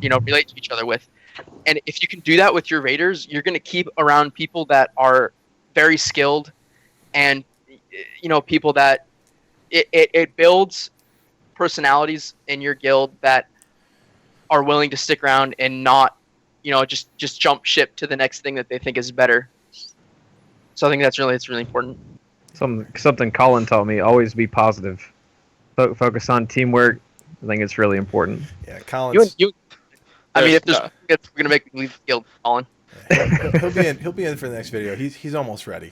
relate to each other with? And if you can do that with your raiders, you're going to keep around people that are very skilled, and people that it builds personalities in your guild that are willing to stick around and not just jump ship to the next thing that they think is better. So I think it's really important. Something Colin taught me: always be positive. Focus on teamwork. I think it's really important. Yeah, Colin's. I mean, if we're gonna make me leave the guild, Colin. He'll be in for the next video. He's almost ready.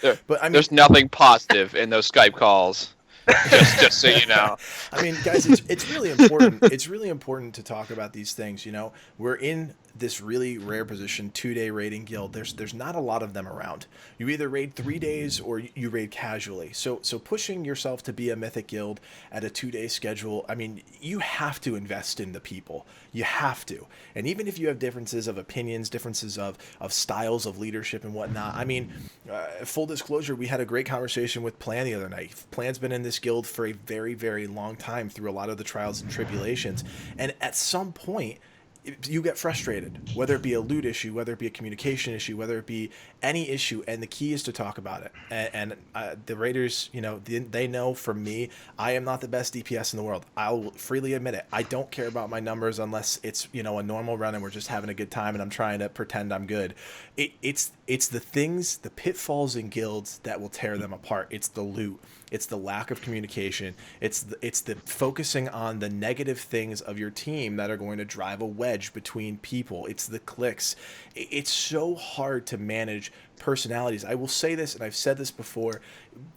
But I mean, there's nothing positive in those Skype calls. just so you know. I mean, guys, it's really important. It's really important to talk about these things. We're in this really rare position, 2-day raiding guild. There's not a lot of them around. You either raid 3 days or you raid casually. So pushing yourself to be a Mythic guild at a 2-day schedule, I mean, you have to invest in the people. You have to. And even if you have differences of opinions, differences of styles of leadership and whatnot, I mean, full disclosure, we had a great conversation with Plan the other night. Plan's been in this guild for a very, very long time through a lot of the trials and tribulations. And at some point, you get frustrated, whether it be a loot issue, whether it be a communication issue, whether it be any issue, and the key is to talk about it. And the Raiders, they know from me, I am not the best DPS in the world. I'll freely admit it. I don't care about my numbers unless it's, a normal run and we're just having a good time and I'm trying to pretend I'm good. It's the things, the pitfalls in guilds that will tear them apart. It's the loot. It's the lack of communication. It's the focusing on the negative things of your team that are going to drive a wedge between people. It's the clicks. It's so hard to manage personalities. I will say this, and I've said this before,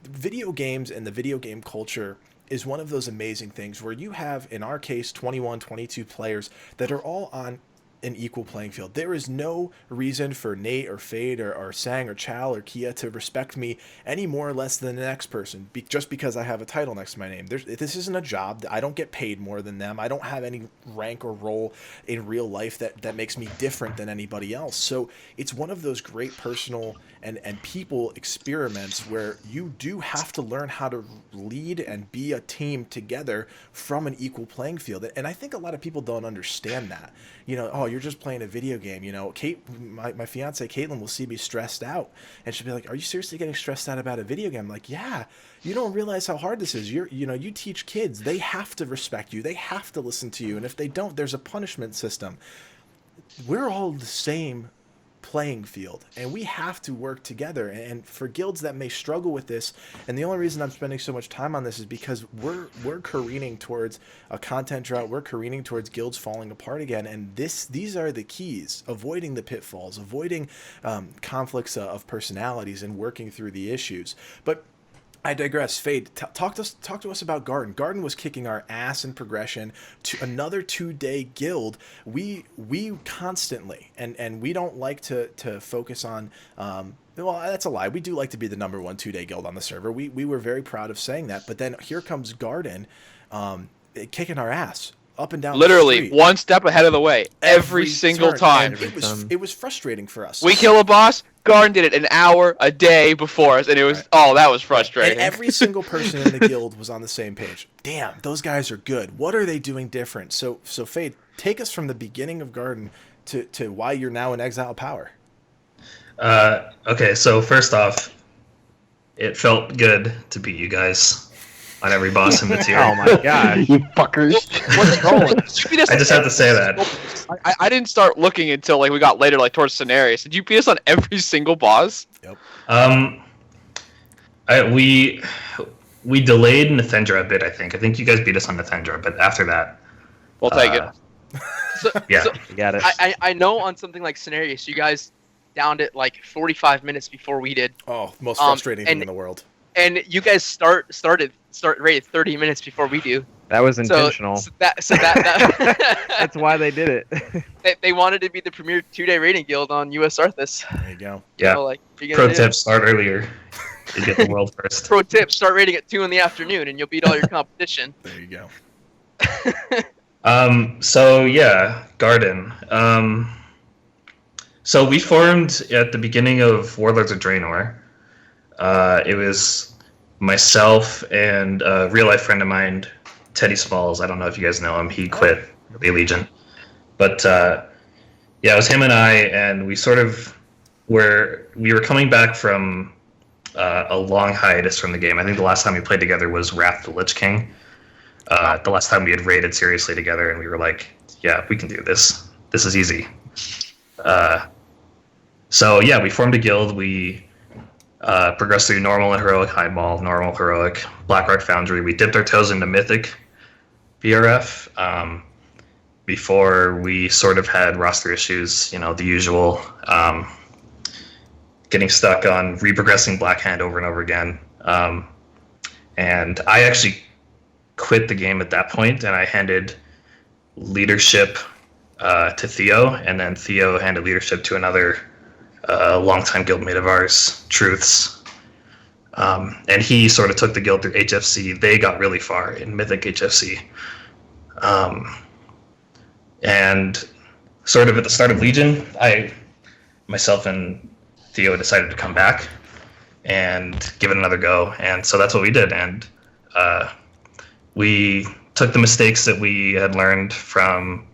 video games and the video game culture is one of those amazing things where you have, in our case, 21, 22 players that are all on an equal playing field. There is no reason for Nate or Faide or Sang or Chal or Kieya to respect me any more or less than the next person just because I have a title next to my name. This isn't a job. I don't get paid more than them. I don't have any rank or role in real life that makes me different than anybody else. So it's one of those great personal and people experiments where you do have to learn how to lead and be a team together from an equal playing field. And I think a lot of people don't understand that. Oh, you're just playing a video game. Kate, my fiance Caitlin will see me stressed out, and she'll be like, "Are you seriously getting stressed out about a video game?" I'm like, yeah. You don't realize how hard this is. You teach kids. They have to respect you. They have to listen to you. And if they don't, there's a punishment system. We're all the same playing field, and we have to work together. And for guilds that may struggle with this, and the only reason I'm spending so much time on this is because we're careening towards a content drought. We're careening towards guilds falling apart again, and these are the keys: avoiding the pitfalls, avoiding conflicts of personalities, and working through the issues. But I digress. Faide, talk to us about Garden. Garden was kicking our ass in progression to another 2-day guild. We constantly, and we don't like to focus on. Well, that's a lie. We do like to be the number 1 2-day guild on the server. We were very proud of saying that. But then here comes Garden, kicking our ass up and down. Literally the street, one step ahead of the way every single turn. time. And it was frustrating for us. We kill a boss. Garden did it an hour a day before us, and it was that was frustrating. And every single person in the guild was on the same page. Damn, those guys are good. What are they doing different? So Faide, take us from the beginning of Garden to why you're now in Exiled Power. Okay, so first off, it felt good to beat you guys on every boss in the tier. Oh my god. You fuckers. I just have to say that. I didn't start looking until like we got later, like towards Cenarius. Did you beat us on every single boss? Yep. We delayed Nathendra a bit. I think you guys beat us on Nathendra, but after that, We'll take it. yeah, You got it. I know on something like Cenarius, you guys downed it like 45 minutes before we did, Oh, most frustrating thing in the world. and you guys started rated 30 minutes before we do. That was intentional. So that That's why they did it. they wanted to be the premier 2-day rating guild on US Arthas. There you go. You yeah. know, like, what are you Pro gonna do? tip: start earlier. You get the world first. Pro tip: start rating at 2 in the afternoon, and you'll beat all your competition. There you go. So yeah, Garden. So we formed at the beginning of Warlords of Draenor. It was myself and a real life friend of mine, Teddy Smalls. I don't know if you guys know him. He quit the Legion. But yeah, it was him and I, and we sort of were coming back from a long hiatus from the game. I think the last time we played together was Wrath of the Lich King. The last time we had raided seriously together, and we were like, yeah, we can do this. This is easy. So yeah, we formed a guild. We progressed through normal and heroic highball, normal, heroic, Blackrock Foundry. We dipped our toes into Mythic BRF before we sort of had roster issues, the usual, getting stuck on reprogressing Blackhand over and over again. And I actually quit the game at that point, and I handed leadership to Theo, and then Theo handed leadership to another longtime guildmate of ours, Truths. And he sort of took the guild through HFC. They got really far in Mythic HFC. And sort of at the start of Legion, myself and Theo decided to come back and give it another go. And so that's what we did. And we took the mistakes that we had learned from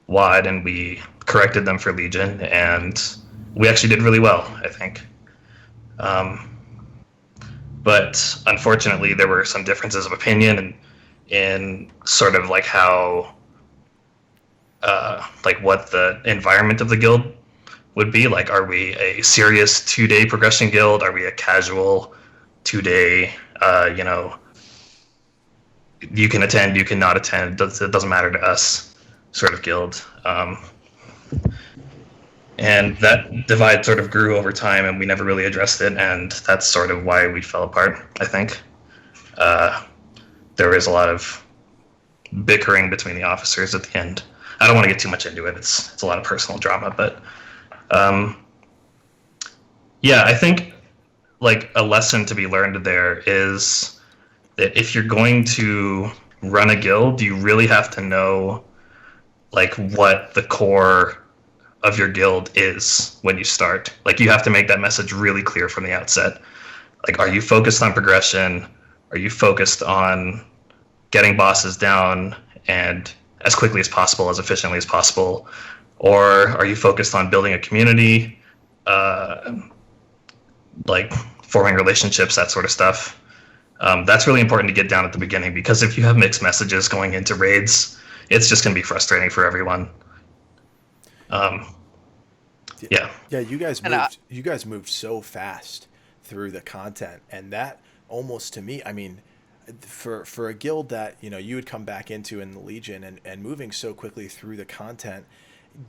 WoD and we corrected them for Legion, and we actually did really well, I think. But unfortunately, there were some differences of opinion in sort of like how, like what the environment of the guild would be. Like, are we a serious 2-day progression guild? Are we a casual 2-day, you can attend, you cannot attend, it doesn't matter to us sort of guild. And that divide sort of grew over time, and we never really addressed it, and that's sort of why we fell apart, I think. There was a lot of bickering between the officers at the end. I don't want to get too much into it. It's a lot of personal drama, but yeah, I think like a lesson to be learned there is that if you're going to run a guild, you really have to know like what the core of your guild is when you start. Like, you have to make that message really clear from the outset. Like, are you focused on progression? Are you focused on getting bosses down and as quickly as possible, as efficiently as possible? Or are you focused on building a community, like forming relationships, that sort of stuff? That's really important to get down at the beginning, because if you have mixed messages going into raids, it's just going to be frustrating for everyone. Yeah. Yeah, you guys moved so fast through the content, and that almost, to me, I mean, for a guild that you would come back into in the Legion and moving so quickly through the content,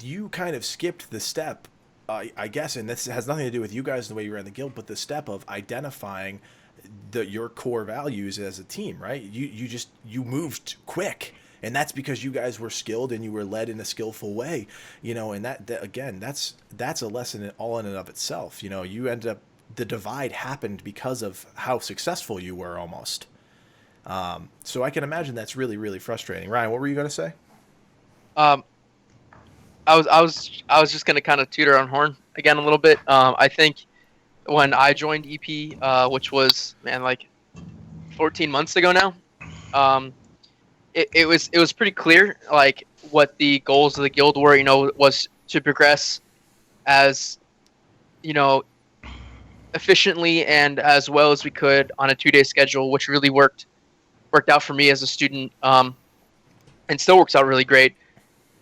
you kind of skipped the step, I guess, and this has nothing to do with you guys and the way you ran the guild, but the step of identifying your core values as a team, right? You moved quick, and that's because you guys were skilled and you were led in a skillful way, and that again, that's a lesson all in and of itself. You ended up, the divide happened because of how successful you were almost. So I can imagine that's really, really frustrating. Ryan, what were you going to say? I was just gonna kind of toot our own horn again a little bit. I think when I joined EP, which was like 14 months ago now, it was pretty clear like what the goals of the guild were. Was to progress as efficiently and as well as we could on a 2-day schedule, which really worked out for me as a student, and still works out really great.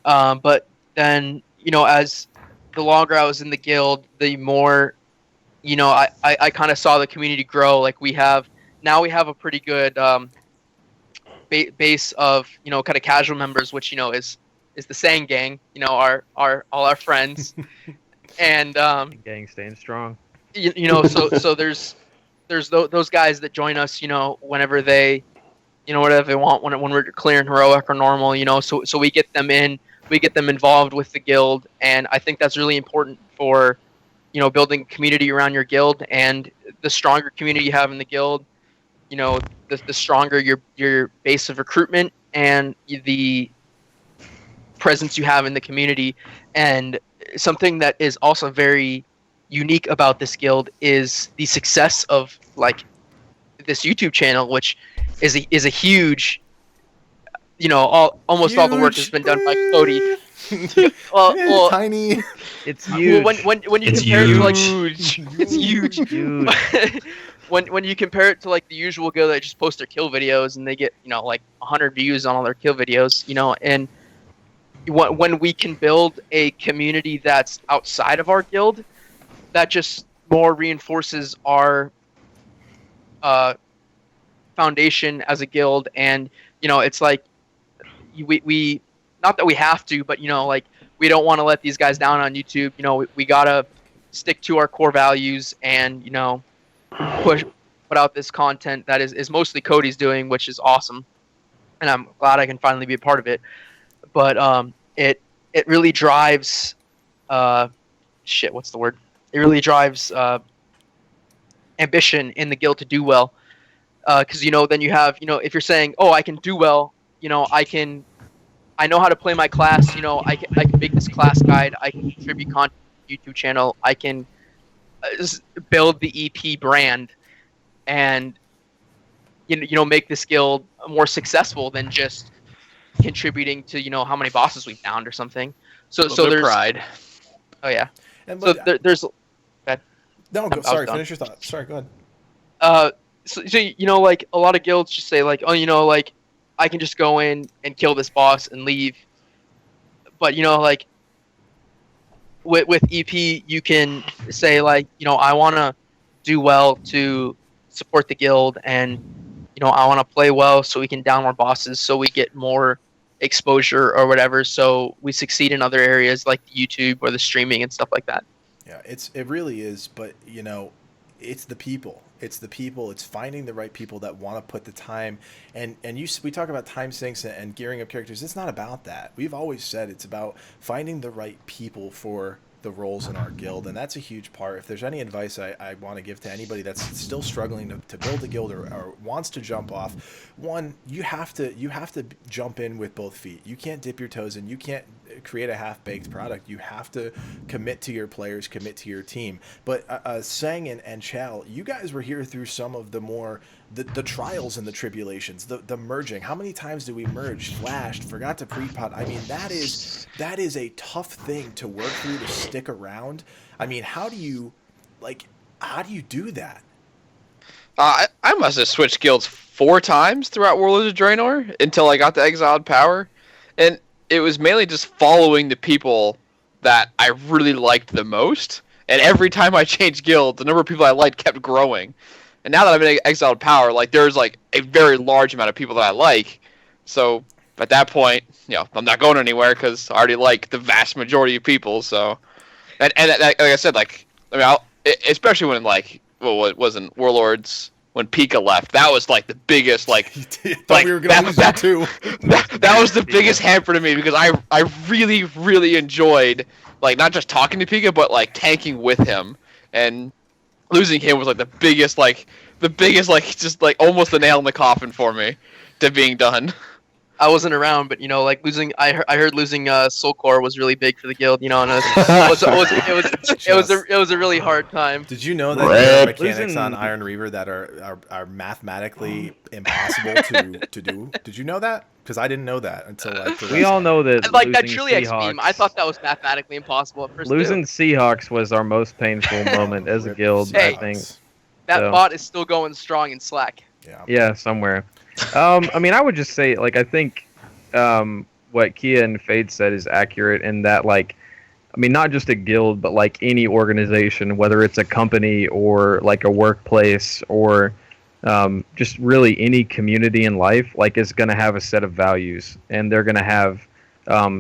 But then, as the longer I was in the guild, the more, I kind of saw the community grow. Like we have a pretty good base of, kind of casual members, which, is the Sang Gang, all our friends. And gang staying strong. So there's those guys that join us, whenever they, whatever they want when we're clearing heroic or normal, so we get them involved with the guild, and I think that's really important for, building community around your guild. And the stronger community you have in the guild, the stronger your base of recruitment and the presence you have in the community. And something that is also very unique about this guild is the success of like this YouTube channel, which is a huge, almost all the work has been done by Cody. well, tiny. It's huge. Well, when you It's compare it to like huge. it's huge. when you compare it to like the usual guild that just post their kill videos and they get like 100 views on all their kill videos, and when we can build a community that's outside of our guild, that just more reinforces our foundation as a guild. And it's like we not that we have to, but like we don't want to let these guys down on YouTube. We gotta stick to our core values and put out this content that is mostly Cody's doing, which is awesome, and I'm glad I can finally be a part of it. But it really drives what's the word? It really drives ambition in the guild to do well, because then you have if you're saying, oh, I can do well, I know how to play my class, I can make this class guide, I can contribute content to the YouTube channel, I can build the EP brand, and make this guild more successful than just contributing to how many bosses we've downed or something. So there's pride. Oh yeah. And So there's no, go, sorry, finish your thought. Sorry, go ahead. So like a lot of guilds just say like, oh, like I can just go in and kill this boss and leave. But like with EP, you can say like, I want to do well to support the guild, and I want to play well so we can down more bosses, so we get more exposure or whatever, so we succeed in other areas like YouTube or the streaming and stuff like that. Yeah, it really is, but it's the people. It's finding the right people that want to put the time, and we talk about time sinks and gearing up characters. It's not about that. We've always said it's about finding the right people for the roles in our guild, and that's a huge part. If there's any advice I want to give to anybody that's still struggling to build a guild or wants to jump off, one, you have to jump in with both feet. You can't dip your toes in. You can't create a half-baked product. You have to commit to your players, commit to your team. But Sang and Chal, you guys were here through some of the more the trials and the tribulations, the merging. How many times did we merge, flashed, forgot to pre-pot? I mean, that is a tough thing to work through, to stick around. I mean, how do you do that? I must have switched guilds 4 times throughout Warlords of Draenor until I got to Exiled Power, and it was mainly just following the people that I really liked the most. And every time I changed guilds, the number of people I liked kept growing. And now that I'm in Exiled Power, like there's like a very large amount of people that I like. So at that point, I'm not going anywhere because I already like the vast majority of people. So, and like I said, like I mean, especially when like it wasn't Warlords when Pika left. That was like the biggest I thought we were gonna lose that too. That was the biggest hamper to me because I really really enjoyed like not just talking to Pika but like tanking with him, and losing him was like the biggest like just like almost the nail in the coffin for me to being done. I wasn't around, but like losing. I heard losing Soul Core was really big for the guild. And it was a really hard time. Did you know that there are mechanics on Iron Reaver that are mathematically impossible to do? Did you know that? Because I didn't know that until like we all know that. Like that Challcon meme, I thought that was mathematically impossible at first. Losing Seahawks was our most painful moment as a guild. Hey, I think that bot is still going strong in Slack. Yeah, somewhere. I mean, I would just say, like, I think what Kieya and Faide said is accurate in that, like, I mean, not just a guild, but like any organization, whether it's a company or like a workplace or just really any community in life, like, is going to have a set of values, and they're going to have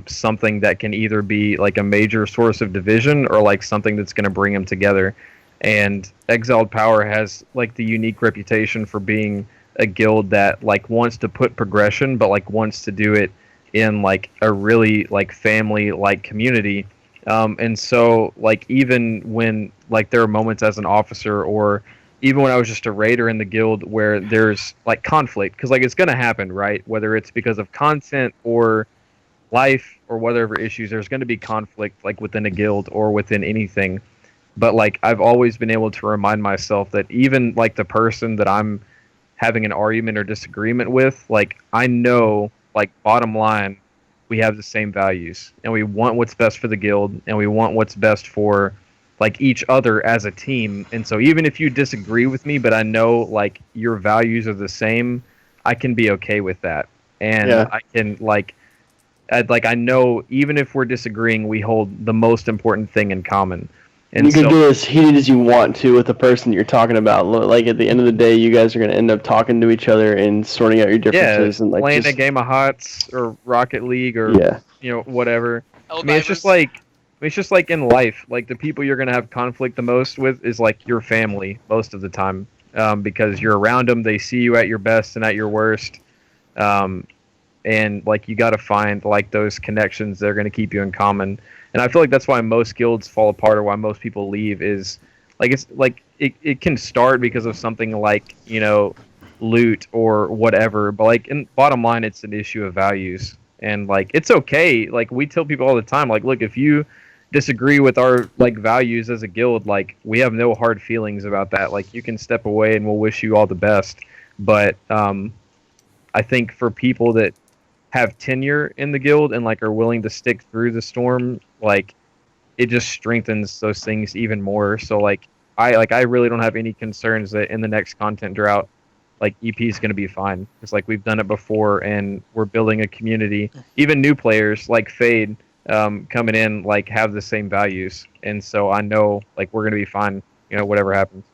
something that can either be like a major source of division or like something that's going to bring them together. And Exiled Power has like the unique reputation for being a guild that like wants to put progression, but like wants to do it in like a really like family like community. And so like even when like there are moments as an officer or even when I was just a raider in the guild where there's like conflict, because like it's gonna happen, right? Whether it's because of content or life or whatever issues, there's gonna be conflict like within a guild or within anything. But like I've always been able to remind myself that even like the person that I'm having an argument or disagreement with, like I know, like bottom line, we have the same values and we want what's best for the guild and we want what's best for like each other as a team. And so even if you disagree with me, but I know like your values are the same, I can be okay with that. And I can I know even if we're disagreeing, we hold the most important thing in common. And you can get as heated as you want to with the person you're talking about. Like at the end of the day, you guys are going to end up talking to each other and sorting out your differences. And like playing a game of HOTS or Rocket League or whatever. I mean, it's just like in life. Like the people you're going to have conflict the most with is like your family most of the time, because you're around them. They see you at your best and at your worst, and like you got to find like those connections that are going to keep you in common. And I feel like that's why most guilds fall apart or why most people leave is like it's like it can start because of something like, loot or whatever, but like in bottom line it's an issue of values. And like it's okay. Like we tell people all the time, like, look, if you disagree with our like values as a guild, like we have no hard feelings about that. Like you can step away and we'll wish you all the best. But I think for people that have tenure in the guild and like are willing to stick through the storm, like it just strengthens those things even more. So like I really don't have any concerns that in the next content drought like EP is going to be fine. It's like we've done it before and we're building a community. Even new players like Faide coming in like have the same values, and so I know like we're going to be fine, whatever happens.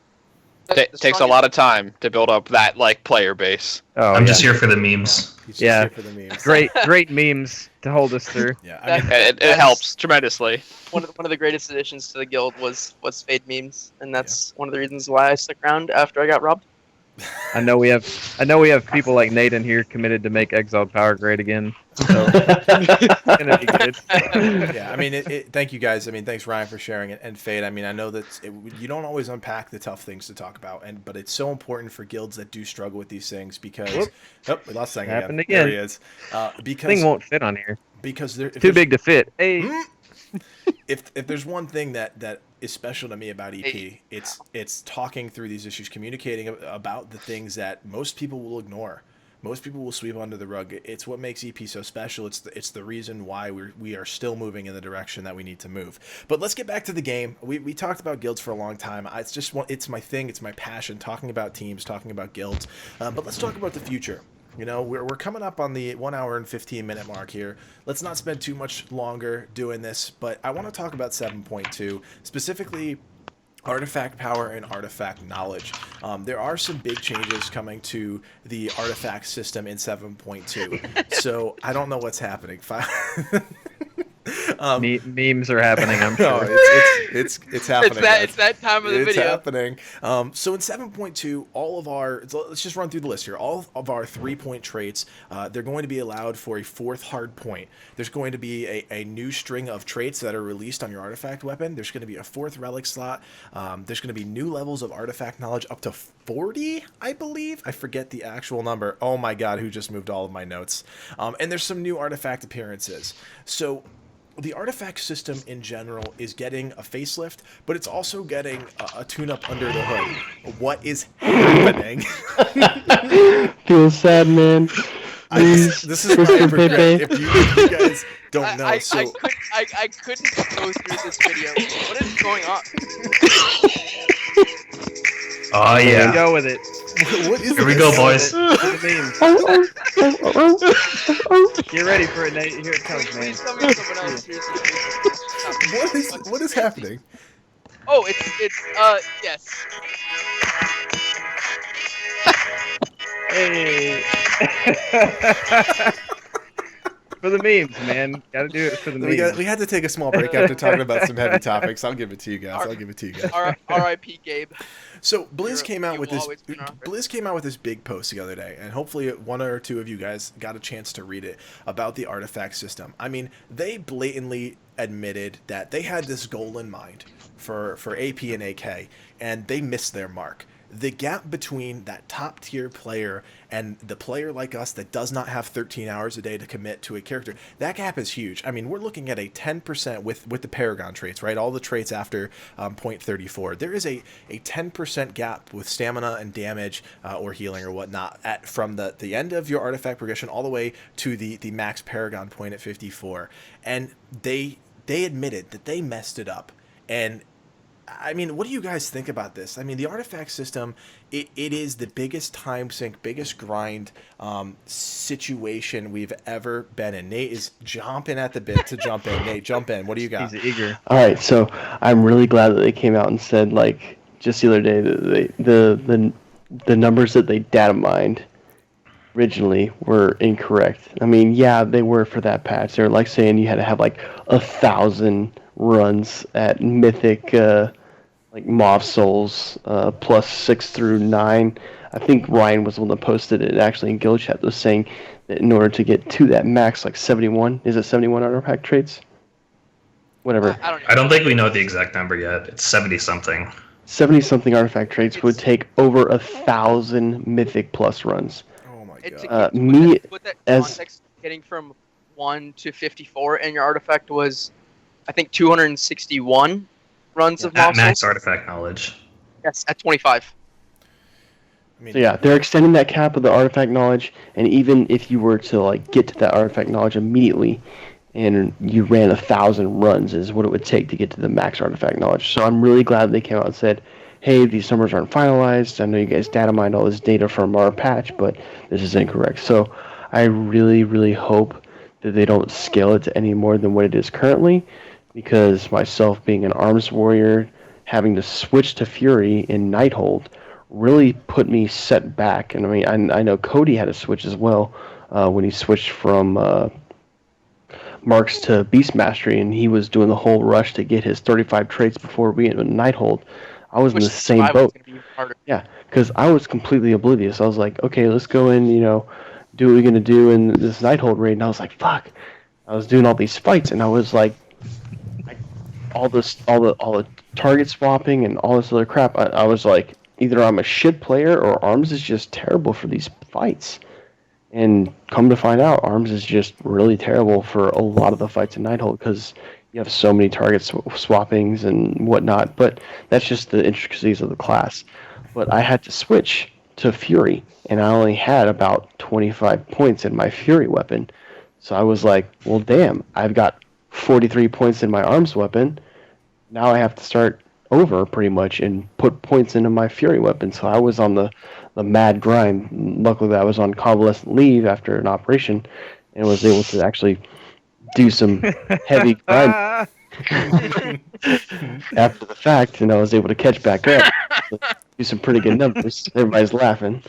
It takes a lot of time to build up that like player base. I'm just here for the memes. Yeah, for the memes. Great memes to hold us through. Yeah, it helps tremendously. One of the greatest additions to the guild was Faide memes, and that's one of the reasons why I stuck around after I got robbed. I know we have people like Nate in here committed to make Exiled Power great again. So it's gonna be good. Yeah, I mean, thank you guys. I mean, thanks Ryan for sharing it, and Faide. I mean, I know that you don't always unpack the tough things to talk about, but it's so important for guilds that do struggle with these things because we lost Sang again. There he is. Because thing won't fit on here because they're too big to fit. Hey. If there's one thing that is special to me about EP, it's talking through these issues, communicating about the things that most people will ignore, most people will sweep under the rug. It's what makes EP so special. It's the reason why we are still moving in the direction that we need to move. But let's get back to the game. We talked about guilds for a long time. It's my thing. It's my passion. Talking about teams, talking about guilds. But let's talk about the future. We're coming up on the 1 hour and 15 minute mark here. Let's not spend too much longer doing this, but I want to talk about 7.2, specifically artifact power and artifact knowledge. There are some big changes coming to the artifact system in 7.2. So I don't know what's happening. Memes are happening, I'm No, sure. it's happening. It's that time of the It's video. happening. So in 7.2, let's just run through the list here. All of our 3-point traits, they're going to be allowed for a 4th hard point. There's going to be a new string of traits that are released on your artifact weapon. There's going to be a 4th relic slot. There's going to be new levels of artifact knowledge up to 40, I believe. I forget the actual number. Oh my god, who just moved all of my notes? And there's some new artifact appearances. So the artifact system in general is getting a facelift, but it's also getting a tune-up under the hood. What is happening? Feel sad, man. This is my regret. If you guys don't know, I couldn't go through this video. What is going on? Oh Here we yeah. go with it. what is Here we this? go, boys. Get ready for it, Nate. Here it comes, man. Please tell me someone else hears this. What is happening? Oh, yes. Hey. For the memes, man. Gotta do it for the memes. We had to take a small break after talking about some heavy topics. I'll give it to you guys. R.I.P. Gabe. So Blizz came out You with will this. always be our friend. Blizz came out with this big post the other day, and hopefully one or two of you guys got a chance to read it about the artifact system. I mean, they blatantly admitted that they had this goal in mind for AP and AK, and they missed their mark. The gap between that top tier player and the player like us that does not have 13 hours a day to commit to a character, that gap is huge. I mean, we're looking at a 10% with the Paragon traits, right? All the traits after point 34. There is a 10% gap with stamina and damage or healing or whatnot from the end of your artifact progression all the way to the max Paragon point at 54. And they admitted that they messed it up. And I mean, what do you guys think about this? I mean, the artifact system, it is the biggest time sink, biggest grind situation we've ever been in. Nate is jumping at the bit to jump in. Nate, jump in. What do you got? He's eager. All right, so I'm really glad that they came out and said, like, just the other day, that the numbers that they data mined originally were incorrect. I mean, yeah, they were for that patch. They were like saying you had to have like 1,000 runs at Mythic, like Moth Souls, plus 6 through 9. I think Ryan was the one that posted it actually in Guild Chat, was saying that in order to get to that max, like 71, is it 71 artifact traits? Whatever. I don't think we know the exact number yet. It's 70 something. 70 something artifact traits would take over 1,000 Mythic plus runs. Oh my It's god. put that in as- context, getting from 1 to 54, and your artifact was, I think, 261 runs of At Moth max Souls. artifact knowledge. Yes, at 25. I mean, So yeah, they're extending that cap of the artifact knowledge, and even if you were to like get to that artifact knowledge immediately, and you ran 1,000 runs, is what it would take to get to the max artifact knowledge. So I'm really glad they came out and said, "Hey, these numbers aren't finalized. I know you guys data mined all this data from our patch, but this is incorrect." So I really, really hope that they don't scale it to any more than what it is currently, because myself being an arms warrior, having to switch to Fury in Nighthold really put me set back. And I mean, I know Cody had to switch as well when he switched from Marks to Beast Mastery, and he was doing the whole rush to get his 35 traits before we went Nighthold. I was in the same survival is boat. gonna be harder. Yeah, because I was completely oblivious. I was like, okay, let's go in, do what we're going to do in this Nighthold raid. And I was like, fuck. I was doing all these fights, and I was like, all the target swapping and all this other crap. I was like, either I'm a shit player or Arms is just terrible for these fights. And come to find out, Arms is just really terrible for a lot of the fights in Nighthold because you have so many target swappings and whatnot. But that's just the intricacies of the class. But I had to switch to Fury, and I only had about 25 points in my Fury weapon. So I was like, well, damn, I've got 43 points in my Arms weapon. Now I have to start over pretty much and put points into my Fury weapon. So I was on the mad grind. Luckily, I was on convalescent leave after an operation and was able to actually do some heavy grind after the fact, and I was able to catch back up, do some pretty good numbers. Everybody's laughing.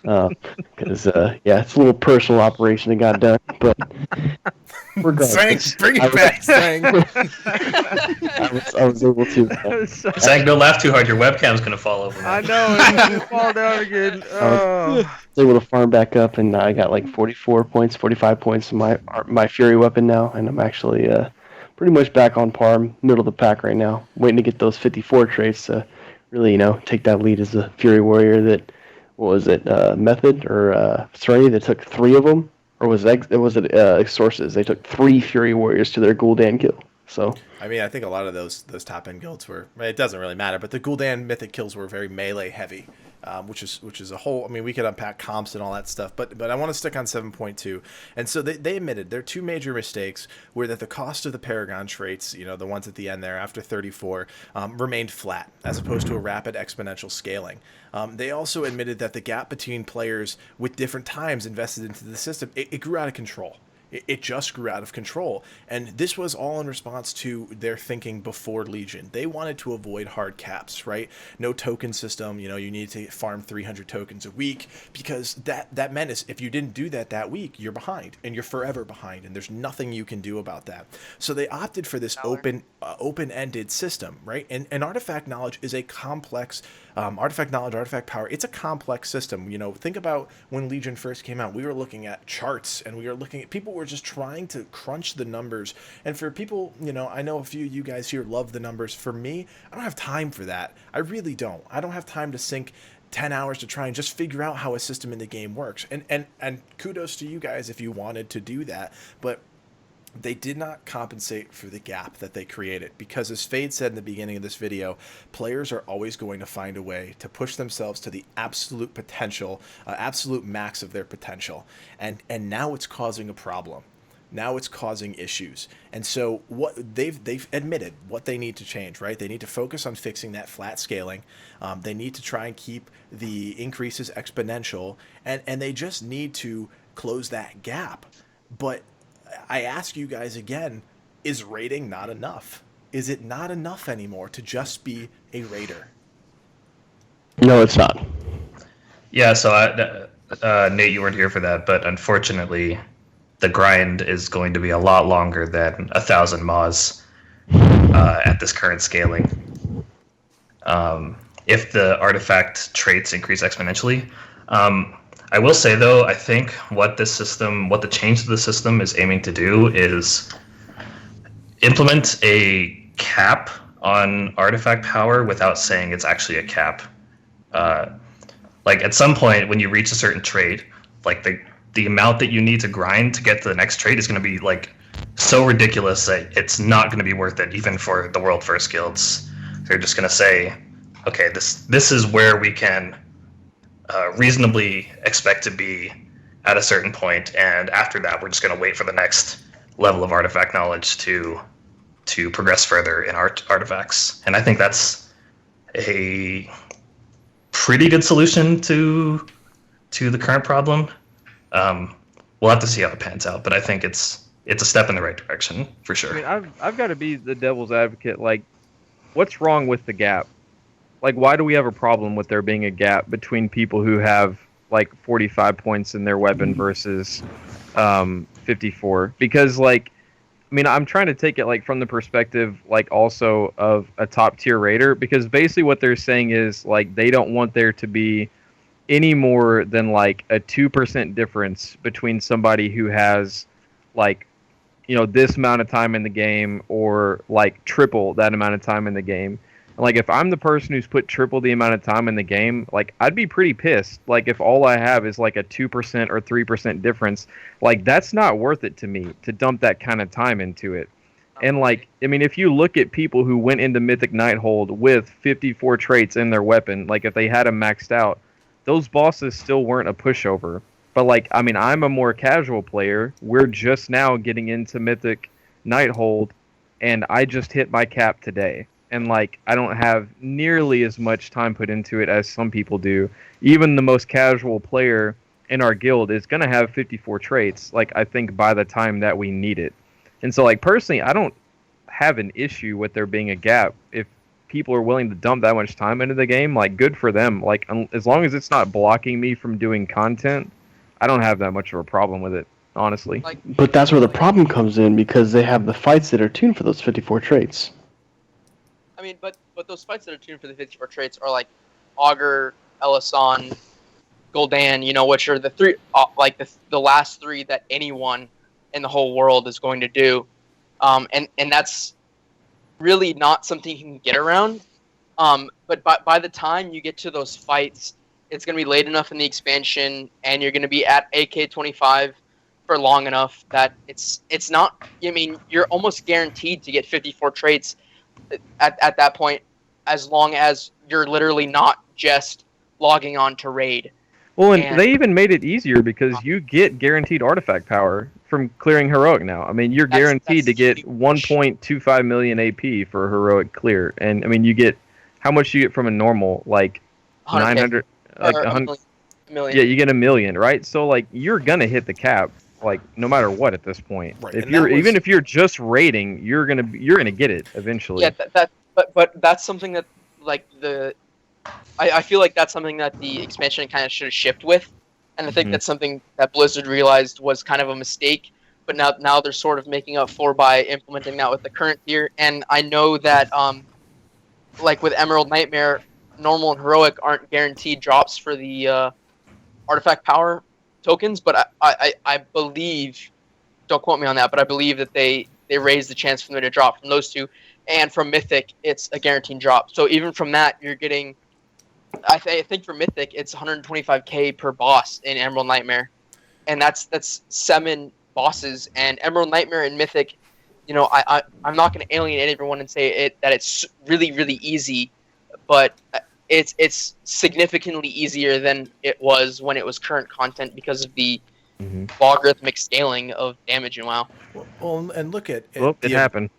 Because yeah, it's a little personal operation that got done, but Sang, regardless, bring I it was- back, Sang. I was able to. Zach, don't laugh too hard. Your webcam's gonna fall over. I Man. know, it's gonna fall down again. Oh. Was able to farm back up, and I got like 44 points, 45 points in my Fury weapon now, and I'm actually pretty much back on par, middle of the pack right now, waiting to get those 54 traits to really, take that lead as a Fury warrior. That what was it, Method or Serenity that took 3 of them, or was it Sources? They took 3 Fury warriors to their Gul'dan kill. So I mean, I think a lot of those top end guilds were. It doesn't really matter, but the Gul'dan Mythic kills were very melee heavy, which is a whole. I mean, we could unpack comps and all that stuff, but I want to stick on 7.2. And so they admitted their 2 major mistakes were that the cost of the Paragon traits, the ones at the end there after 34, remained flat as opposed to a rapid exponential scaling. They also admitted that the gap between players with different times invested into the system it grew out of control. It just grew out of control. And this was all in response to their thinking before Legion. They wanted to avoid hard caps, right? No token system. You need to farm 300 tokens a week, because that meant is if you didn't do that week, you're behind, and you're forever behind, and there's nothing you can do about that. So they opted for this open-ended system, right? And artifact knowledge is a complex artifact knowledge, artifact power. It's a complex system. Think about when Legion first came out. We were looking at charts, and we were looking at people were just trying to crunch the numbers. And for people, I know a few of you guys here love the numbers. For me, I don't have time for that. I really don't. I don't have time to sink 10 hours to try and just figure out how a system in the game works. And kudos to you guys if you wanted to do that. But they did not compensate for the gap that they created, because as Faide said in the beginning of this video, players are always going to find a way to push themselves to the absolute potential, absolute max of their potential. And now it's causing a problem. Now it's causing issues. And so what they've admitted what they need to change, right? They need to focus on fixing that flat scaling. They need to try and keep the increases exponential, and they just need to close that gap. But I ask you guys again, is raiding not enough? Is it not enough anymore to just be a raider? no, it's not. Yeah, so Nate, you weren't here for that, but unfortunately, the grind is going to be a lot longer than 1,000 Moz at this current scaling. If the artifact traits increase exponentially. I will say, though, I think what the change to the system is aiming to do is implement a cap on artifact power without saying it's actually a cap. Like at some point when you reach a certain trait, like the amount that you need to grind to get to the next trait is going to be like so ridiculous that it's not going to be worth it, even for the world first guilds. They're just going to say, okay, this is where we can reasonably expect to be at a certain point, and after that we're just going to wait for the next level of artifact knowledge to progress further in artifacts. And I think that's a pretty good solution to the current problem. We'll have to see how it pans out, but I think it's a step in the right direction for sure. I mean, I've got to be the devil's advocate. Like, what's wrong with the gap? Like, why do we have a problem with there being a gap between people who have like 45 points in their weapon versus 54? Because, like, I mean, I'm trying to take it like from the perspective, like, also of a top tier raider, because basically what they're saying is like they don't want there to be any more than like a 2% difference between somebody who has like, this amount of time in the game or like triple that amount of time in the game. Like, if I'm the person who's put triple the amount of time in the game, like, I'd be pretty pissed. Like, if all I have is, like, a 2% or 3% difference, like, that's not worth it to me to dump that kind of time into it. And, like, I mean, if you look at people who went into Mythic Nighthold with 54 traits in their weapon, like, if they had them maxed out, those bosses still weren't a pushover. But, like, I mean, I'm a more casual player. We're just now getting into Mythic Nighthold, and I just hit my cap today. And, like, I don't have nearly as much time put into it as some people do. Even the most casual player in our guild is going to have 54 traits, like, I think by the time that we need it. And so, like, personally, I don't have an issue with there being a gap if people are willing to dump that much time into the game, like, good for them. Like, as long as it's not blocking me from doing content, I don't have that much of a problem with it, honestly. Like, But that's where the problem comes in, because they have the fights that are tuned for those 54 traits. I mean, but those fights that are tuned for the 54 traits are like Augur, Elisan, Gul'dan, you know, which are the three, like the last three that anyone in the whole world is going to do, and that's really not something you can get around. But by the time you get to those fights, it's going to be late enough in the expansion, and you're going to be at AK-25 for long enough that it's not. I mean, you're almost guaranteed to get 54 traits at that point, as long as you're literally not just logging on to raid. Well, and they even made it easier because you get guaranteed artifact power from clearing heroic now. I mean, you're guaranteed to get 1.25 million AP for a heroic clear, and I mean, you get how much you get from a normal, like 900, like 100 million. Yeah, you get 1 million, right? So like you're gonna hit the cap, like no matter what at this point. Right. If you're even if you're just raiding, you're gonna get it eventually. Yeah, but that's something that like I feel like that's something that the expansion kind of should have shipped with, and I think that's something that Blizzard realized was kind of a mistake. But now they're sort of making up for by implementing that with the current tier. And I know that like with Emerald Nightmare, normal and heroic aren't guaranteed drops for the artifact power tokens, but I believe, don't quote me on that, but I believe that they raised the chance for them to drop from those two, and from Mythic it's a guaranteed drop. So even from that, you're getting. I think for Mythic, it's 125k per boss in Emerald Nightmare, and that's 7 bosses. And Emerald Nightmare and Mythic, you know, I'm not going to alienate everyone and say that it's really really easy, but it's significantly easier than it was when it was current content because of the logarithmic scaling of damage in WoW. Well, and look at it happened.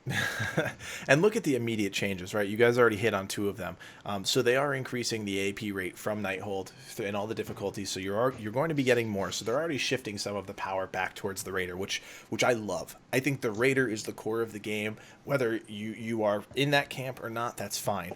And look at the immediate changes, right? You guys already hit on 2 of them. So they are increasing the AP rate from Nighthold in all the difficulties. So you're going to be getting more. So they're already shifting some of the power back towards the Raider, which I love. I think the Raider is the core of the game. Whether you are in that camp or not, that's fine.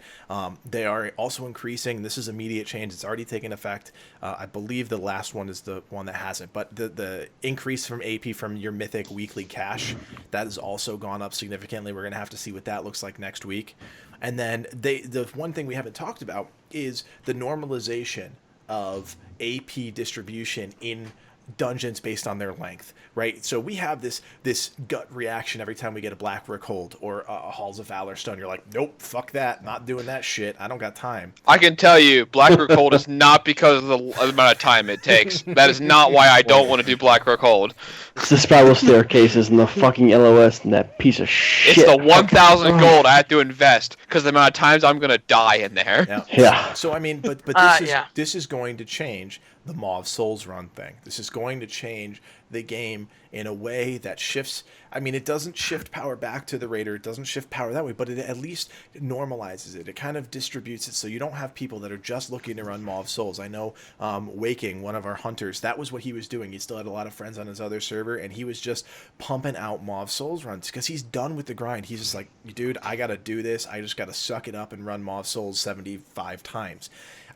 They are also increasing. This is immediate change. It's already taken effect. I believe the last one is the one that hasn't. But the increase from AP from your Mythic weekly cash, that has also gone up significantly. We're going to have to see what that looks like next week. And then the one thing we haven't talked about is the normalization of AP distribution in dungeons based on their length, right? So we have this gut reaction every time we get a Black Rookhold or a Halls of Valor Stone. You're like, nope, fuck that, not doing that shit. I don't got time. I can tell you, Black Rookhold is not because of the amount of time it takes. That is not why I don't want to do Black Rookhold. It's the spiral staircases and the fucking LOS and that piece of shit. It's the 1,000 gold I have to invest because the amount of times I'm gonna die in there. Yeah. So I mean, but this is going to change the Maw of Souls run thing. This is going to change the game in a way that shifts. I mean, it doesn't shift power back to the Raider. It doesn't shift power that way, but it at least normalizes it. It kind of distributes it so you don't have people that are just looking to run Maw of Souls. I know Waking, one of our hunters, that was what he was doing. He still had a lot of friends on his other server, and he was just pumping out Maw of Souls runs because he's done with the grind. He's just like, dude, I got to do this. I just got to suck it up and run Maw of Souls 75 times.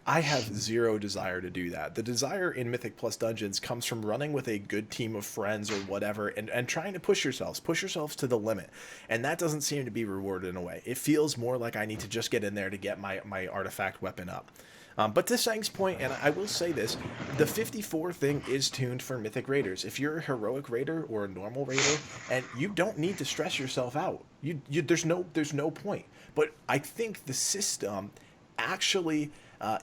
I have zero desire to do that. The desire in Mythic Plus Dungeons comes from running with a good team of friends or whatever and trying to push yourselves to the limit. And that doesn't seem to be rewarded in a way. It feels more like I need to just get in there to get my artifact weapon up. But to Sang's point, and I will say this, the 54 thing is tuned for Mythic Raiders. If you're a Heroic Raider or a normal Raider, and you don't need to stress yourself out. There's no point. But I think the system actually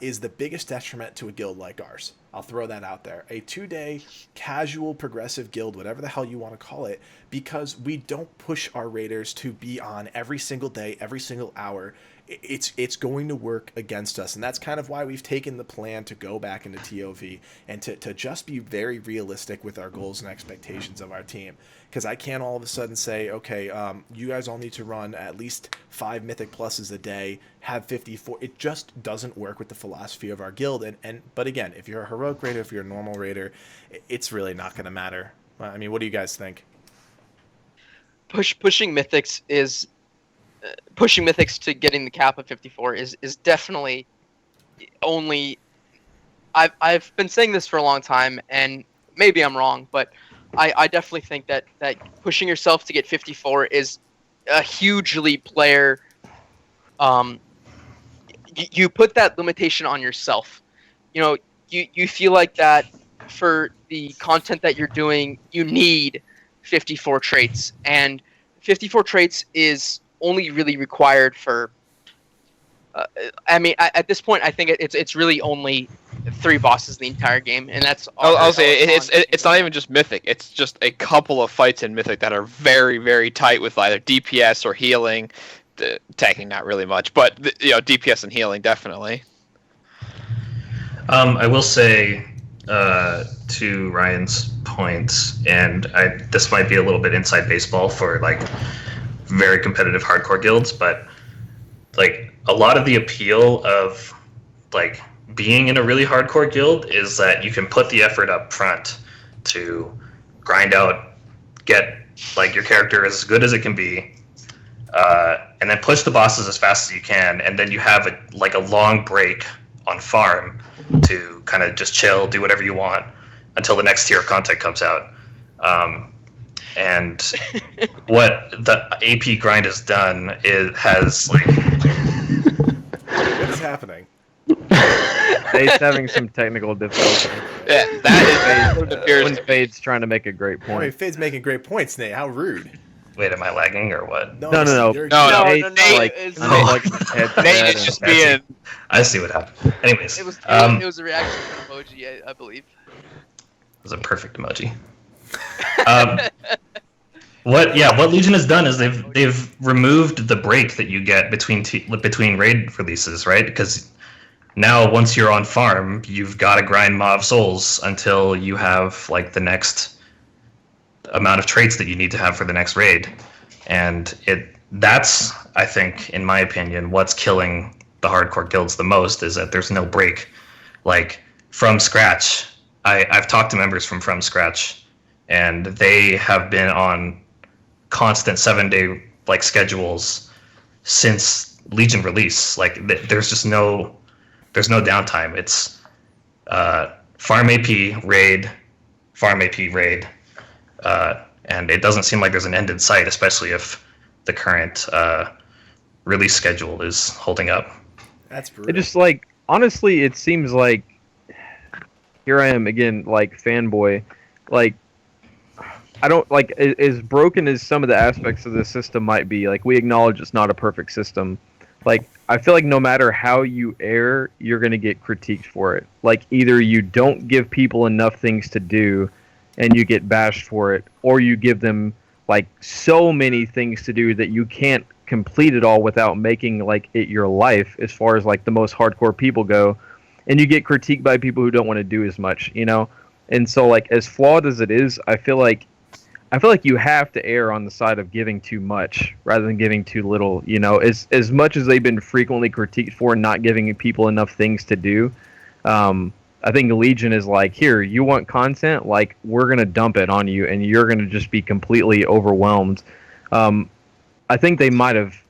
is the biggest detriment to a guild like ours. I'll throw that out there. A 2-day casual progressive guild, whatever the hell you want to call it, because we don't push our raiders to be on every single day, every single hour. It's going to work against us, and that's kind of why we've taken the plan to go back into TOV and to just be very realistic with our goals and expectations of our team. Because I can't all of a sudden say, okay, you guys all need to run at least 5 Mythic Pluses a day, have 54. It just doesn't work with the philosophy of our guild. But again, if you're a Heroic Raider, if you're a normal Raider, it's really not going to matter. I mean, what do you guys think? Pushing Mythics is pushing mythics to getting the cap of 54 is definitely only. I've been saying this for a long time, and maybe I'm wrong, but I definitely think that pushing yourself to get 54 is a hugely player. You put that limitation on yourself. You feel like that for the content that you're doing, you need 54 traits, and 54 traits is only really required for. At this point, I think it's really only 3 bosses the entire game, and that's. I'll say it's not even just Mythic. It's just a couple of fights in Mythic that are very, very tight with either DPS or healing. The tanking not really much, but DPS and healing definitely. I will say to Ryan's point, and this might be a little bit inside baseball for like very competitive hardcore guilds, but like a lot of the appeal of like being in a really hardcore guild is that you can put the effort up front to grind out, get like your character as good as it can be, and then push the bosses as fast as you can, and then you have a long break on farm to kind of just chill, do whatever you want until the next tier of content comes out. And what the AP grind has done has like. What is happening? Fade's having some technical difficulties. Yeah, that is When Fade's trying to make a great I point. mean, Fade's making great points, Nate. How rude. Wait, am I lagging or what? No. you're- No, Fade's no, like, it's- Nate is just being. I see what happened. Anyways, It was it it was a reaction to an emoji, I believe. was a perfect emoji. What Legion has done is they've removed the break that you get between raid releases, right? Because now once you're on farm, you've got to grind Maw Souls until you have like the next amount of traits that you need to have for the next raid, and that's I think, in my opinion, what's killing the hardcore guilds the most is that there's no break. Like From Scratch, I've talked to members from Scratch, and they have been on constant 7-day like schedules since Legion release. Like there's just no downtime. It's farm AP raid, and it doesn't seem like there's an end in sight, especially if the current release schedule is holding up. That's brutal. It just like honestly, it seems like here I am again, like fanboy, like I don't like as broken as some of the aspects of the system might be. Like we acknowledge it's not a perfect system. Like I feel like no matter how you err, you're gonna get critiqued for it. Like either you don't give people enough things to do, and you get bashed for it, or you give them like so many things to do that you can't complete it all without making like it your life. As far as like the most hardcore people go, and you get critiqued by people who don't want to do as much, And so like as flawed as it is, I feel like you have to err on the side of giving too much rather than giving too little. As much as they've been frequently critiqued for not giving people enough things to do, I think Legion is like, here, you want content, like we're gonna dump it on you, and you're gonna just be completely overwhelmed. I think they might have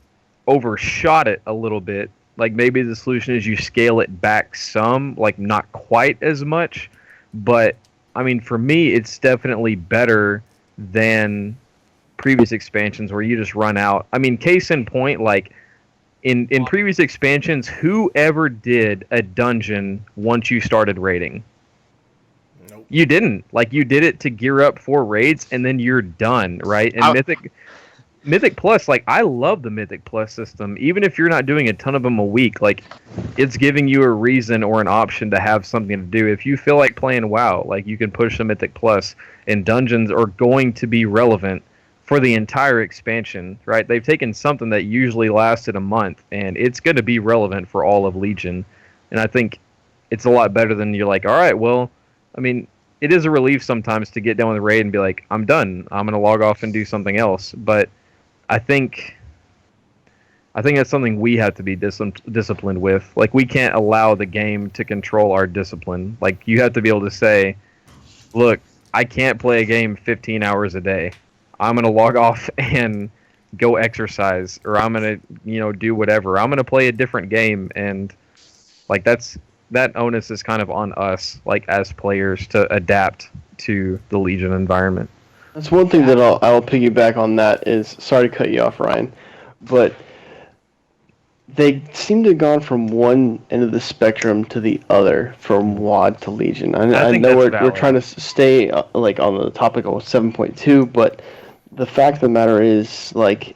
overshot it a little bit. Like maybe the solution is you scale it back some, like not quite as much, but I mean for me, it's definitely better than previous expansions where you just run out. I mean, case in point, like in previous expansions, whoever did a dungeon once you started raiding? Nope. You didn't. Like you did it to gear up for raids, and then you're done, right? And Mythic Plus, like I love the Mythic Plus system. Even if you're not doing a ton of them a week, like it's giving you a reason or an option to have something to do. If you feel like playing WoW, like you can push the Mythic Plus, and dungeons are going to be relevant for the entire expansion, right? They've taken something that usually lasted a month, and it's going to be relevant for all of Legion. And I think it's a lot better than you're like, all right, well, I mean, it is a relief sometimes to get done with the raid and be like, I'm done. I'm going to log off and do something else. But I think that's something we have to be disciplined with. Like, we can't allow the game to control our discipline. Like, you have to be able to say, look, I can't play a game 15 hours a day. I'm going to log off and go exercise, or I'm gonna do whatever. I'm gonna play a different game, and like that onus is kind of on us, like as players, to adapt to the Legion environment. That's one thing that I'll piggyback on. That is, sorry to cut you off, Ryan, but they seem to have gone from one end of the spectrum to the other, from WoD to Legion. I know we're trying to stay like on the topic of 7.2, but the fact of the matter is, like,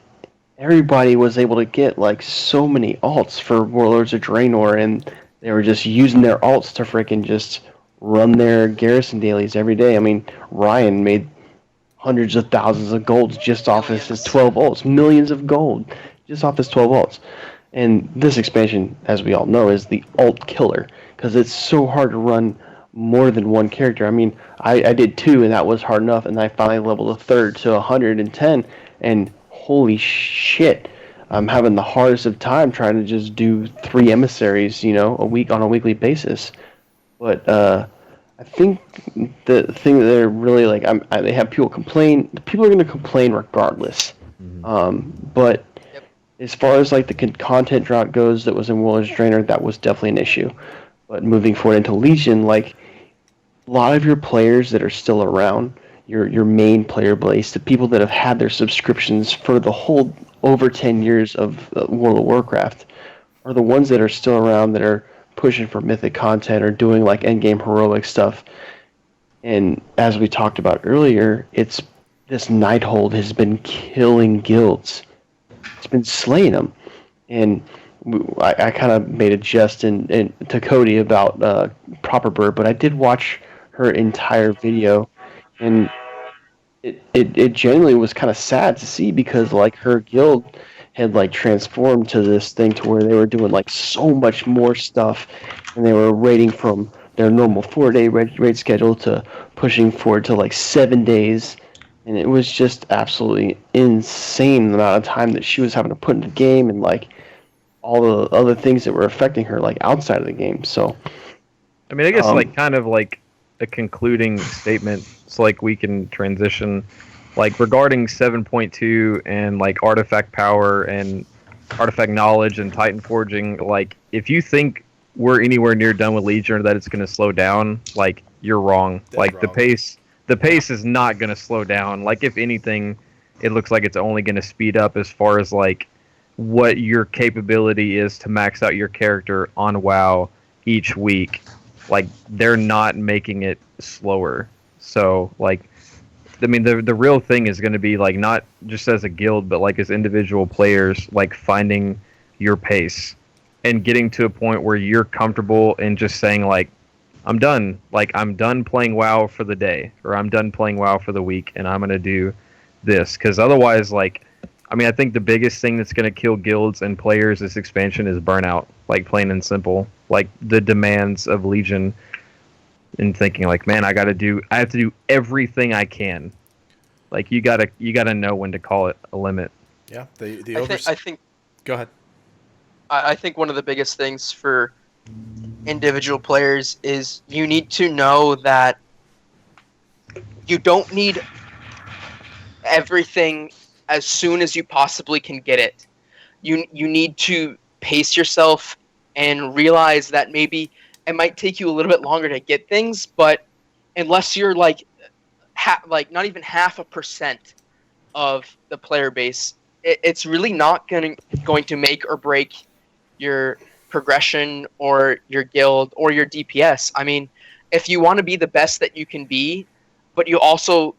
everybody was able to get like so many alts for Warlords of Draenor, and they were just using their alts to freaking just run their garrison dailies every day. I mean, Ryan made hundreds of thousands of golds just off his 12 alts, millions of gold just off his 12 alts. And this expansion, as we all know, is the alt killer, because it's so hard to run more than one character. I mean, I did 2, and that was hard enough, and I finally leveled a third to 110, and holy shit, I'm having the hardest of time trying to just do 3 emissaries, a week on a weekly basis. But I think the thing that they're really like, they have people complain. People are going to complain regardless. But as far as like the content drought goes, that was in Warlords of Draenor, that was definitely an issue. But moving forward into Legion, like, a lot of your players that are still around, your main player base, the people that have had their subscriptions for the whole over 10 years of World of Warcraft, are the ones that are still around, that are pushing for Mythic content or doing like endgame heroic stuff. And as we talked about earlier, this Nighthold has been killing guilds. It's been slaying them. And I kind of made a jest to Cody about Proper Bird, but I did watch her entire video, and it genuinely was kind of sad to see, because like her guild had like transformed to this thing to where they were doing like so much more stuff, and they were raiding from their normal 4-day raid schedule to pushing forward to like 7 days, and it was just absolutely insane the amount of time that she was having to put in the game, and like all the other things that were affecting her like outside of the game. So I mean, I guess like kind of like a concluding statement, so like we can transition like regarding 7.2 and like artifact power and artifact knowledge and Titan forging. Like, if you think we're anywhere near done with Legion or that it's going to slow down, like, you're wrong. That's like wrong. the pace is not going to slow down. Like, if anything, it looks like it's only going to speed up as far as like what your capability is to max out your character on WoW each week. Like, they're not making it slower. So, like, I mean, the real thing is going to be, like, not just as a guild, but, like, as individual players, like, finding your pace and getting to a point where you're comfortable in just saying, like, I'm done. Like, I'm done playing WoW for the day, or I'm done playing WoW for the week, and I'm going to do this. Because otherwise, like, I mean, I think the biggest thing that's going to kill guilds and players this expansion is burnout, like, plain and simple. Like, the demands of Legion, and thinking like, man, I have to do everything I can. Like, you gotta know when to call it a limit. Yeah, I think Go ahead. I think one of the biggest things for individual players is you need to know that you don't need everything as soon as you possibly can get it. You need to pace yourself and realize that maybe it might take you a little bit longer to get things, but unless you're like not even 0.5% of the player base, it's really not going to make or break your progression or your guild or your DPS. I mean, if you want to be the best that you can be, but you also,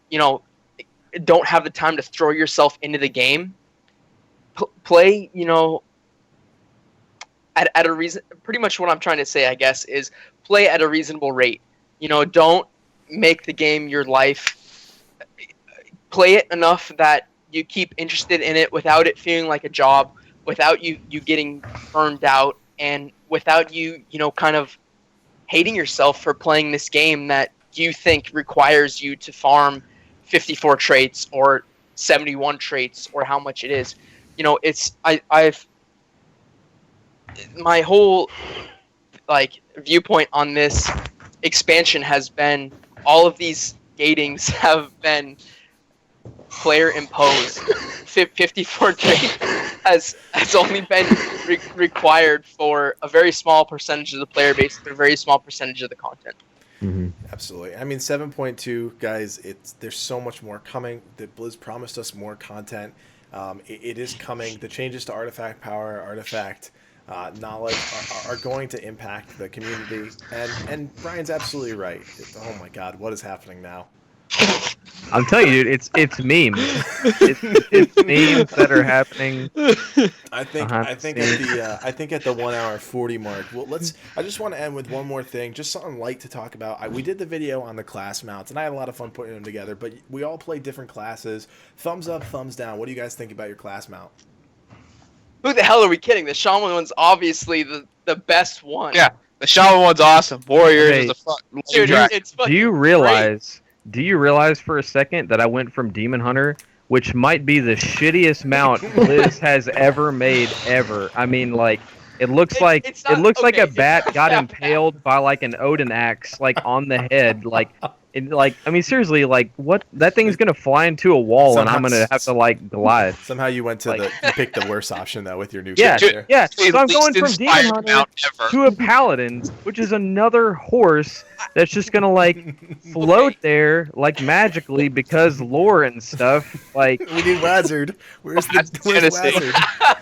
don't have the time to throw yourself into the game, play, at a reason. Pretty much what I'm trying to say, I guess, is play at a reasonable rate. Don't make the game your life. Play it enough that you keep interested in it without it feeling like a job, without you getting burned out, and without you kind of hating yourself for playing this game that you think requires you to farm 54 traits or 71 traits or how much it is. I've my whole viewpoint on this expansion has been all of these gatings have been player imposed 54 trait has only been required for a very small percentage of the player base, for a very small percentage of the content. Absolutely. I mean, 7.2, guys, there's so much more coming. The Blizz promised us more content. It is coming. The changes to artifact power, artifact knowledge are going to impact the community. And Brian's absolutely right. Oh my God, what is happening now? I'm telling you, dude, it's memes. It's memes that are happening. I think at the 1 hour 40 mark. Well, I just want to end with one more thing, just something light to talk about. We did the video on the class mounts, and I had a lot of fun putting them together. But we all play different classes. Thumbs up, thumbs down. What do you guys think about your class mount? Who the hell are we kidding? The Shaman one's obviously the best one. Yeah, the Shaman one's awesome. Warriors is a fuck. Dude, it's fucking Do you realize for a second that I went from Demon Hunter, which might be the shittiest mount Blizz has ever made ever? I mean, like, it looks like a bat got impaled by like an Odin axe, like on the head, like. I mean, seriously, like, what? That thing's gonna fly into a wall, and I'm gonna have to like glide. Somehow you went to you picked the worst option though with your new Yeah, character. yeah. So I'm going from Demon Hunter to a Paladin, which is another horse that's just gonna like float there like magically because lore and stuff. Like, We need Wazard. Where's Wazard?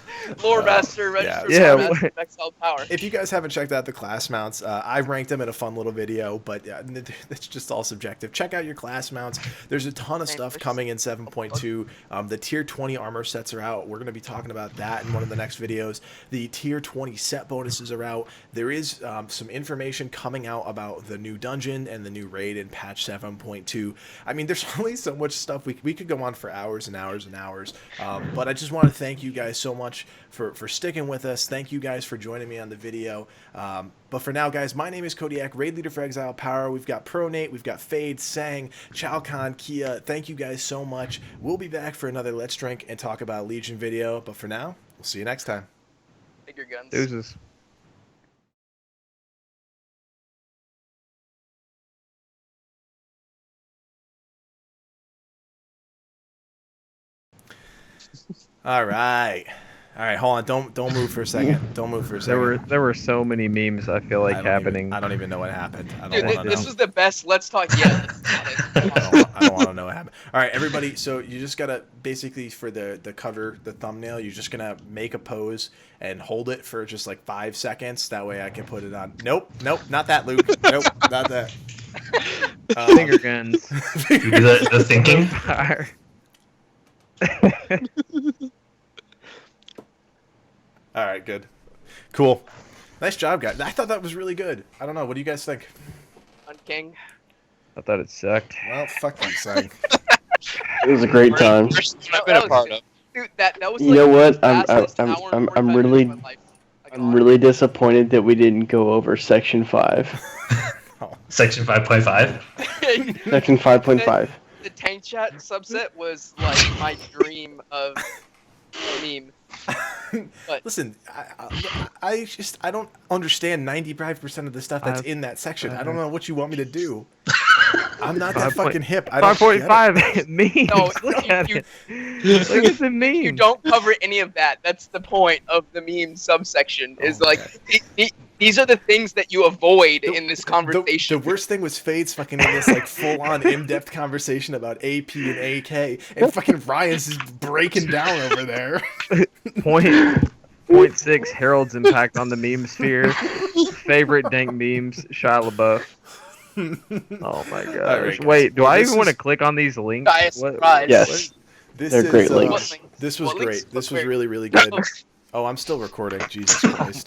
Lore Master, yeah. Master of Exiled Power. If you guys haven't checked out the class mounts, I ranked them in a fun little video, but it's just all subjective. Check out your class mounts. There's a ton of stuff coming in 7.2. The tier 20 armor sets are out. We're going to be talking about that in one of the next videos. The tier 20 set bonuses are out. There is some information coming out about the new dungeon and the new raid in patch 7.2. I mean, there's only so much stuff. We could go on for hours and hours and hours, but I just want to thank you guys so much for sticking with us. Thank you guys for joining me on the video. But for now, guys, my name is Kodiak, raid leader for Exiled Power. We've got Pronate, we've got Faide, Sang, Challcon, Kieya. Thank you guys so much. We'll be back for another Let's Drink and Talk About Legion video. But for now, we'll see you next time. Take your guns. deuces. All right. All right, hold on. Don't move for a second. Don't move for a second. There were so many memes I feel like happening. I don't even know what happened. I don't Dude, want to know. this was the best Let's Talk yet. I don't want to know what happened. All right, everybody. So you just gotta basically for the cover, the thumbnail, you're just gonna make a pose and hold it for just like 5 seconds. That way I can put it on. Nope, not that, Luke. Nope, not that. Finger guns. You do the thinking. Fire. All right, good, cool, nice job, guys. I thought that was really good. I don't know. What do you guys think? On King. I thought it sucked. Well, fuck you, Sang. It was a great time. I've been a part of. Dude, that was You like know what? the fastest hour and 45 really- minutes of my life. I'm really disappointed that we didn't go over Section 5. Section 5.5. Section 5.5. The tank chat subset was like my dream of a meme. But Listen, I don't understand 95% of the stuff that's in that section. I don't know what you want me to do. I'm not that fucking hip. I don't 5.5 memes. No, Look at you- it. Look at the meme. you don't cover any of that. That's the point of the meme subsection. Is like these are the things that you avoid in this conversation. The worst thing was Fade's fucking in this like full-on in-depth conversation about AP and AK, and fucking Ryan's just breaking down over there. Point 6 Harold's impact on the meme sphere. Favorite dank memes, Shia LaBeouf. Oh my gosh. Right, wait, do I this even want to is- click on these links? Guys, surprise. Yes. They're great links. This was What links? great. This was Where? really, really good. Oh, I'm still recording. Jesus Christ.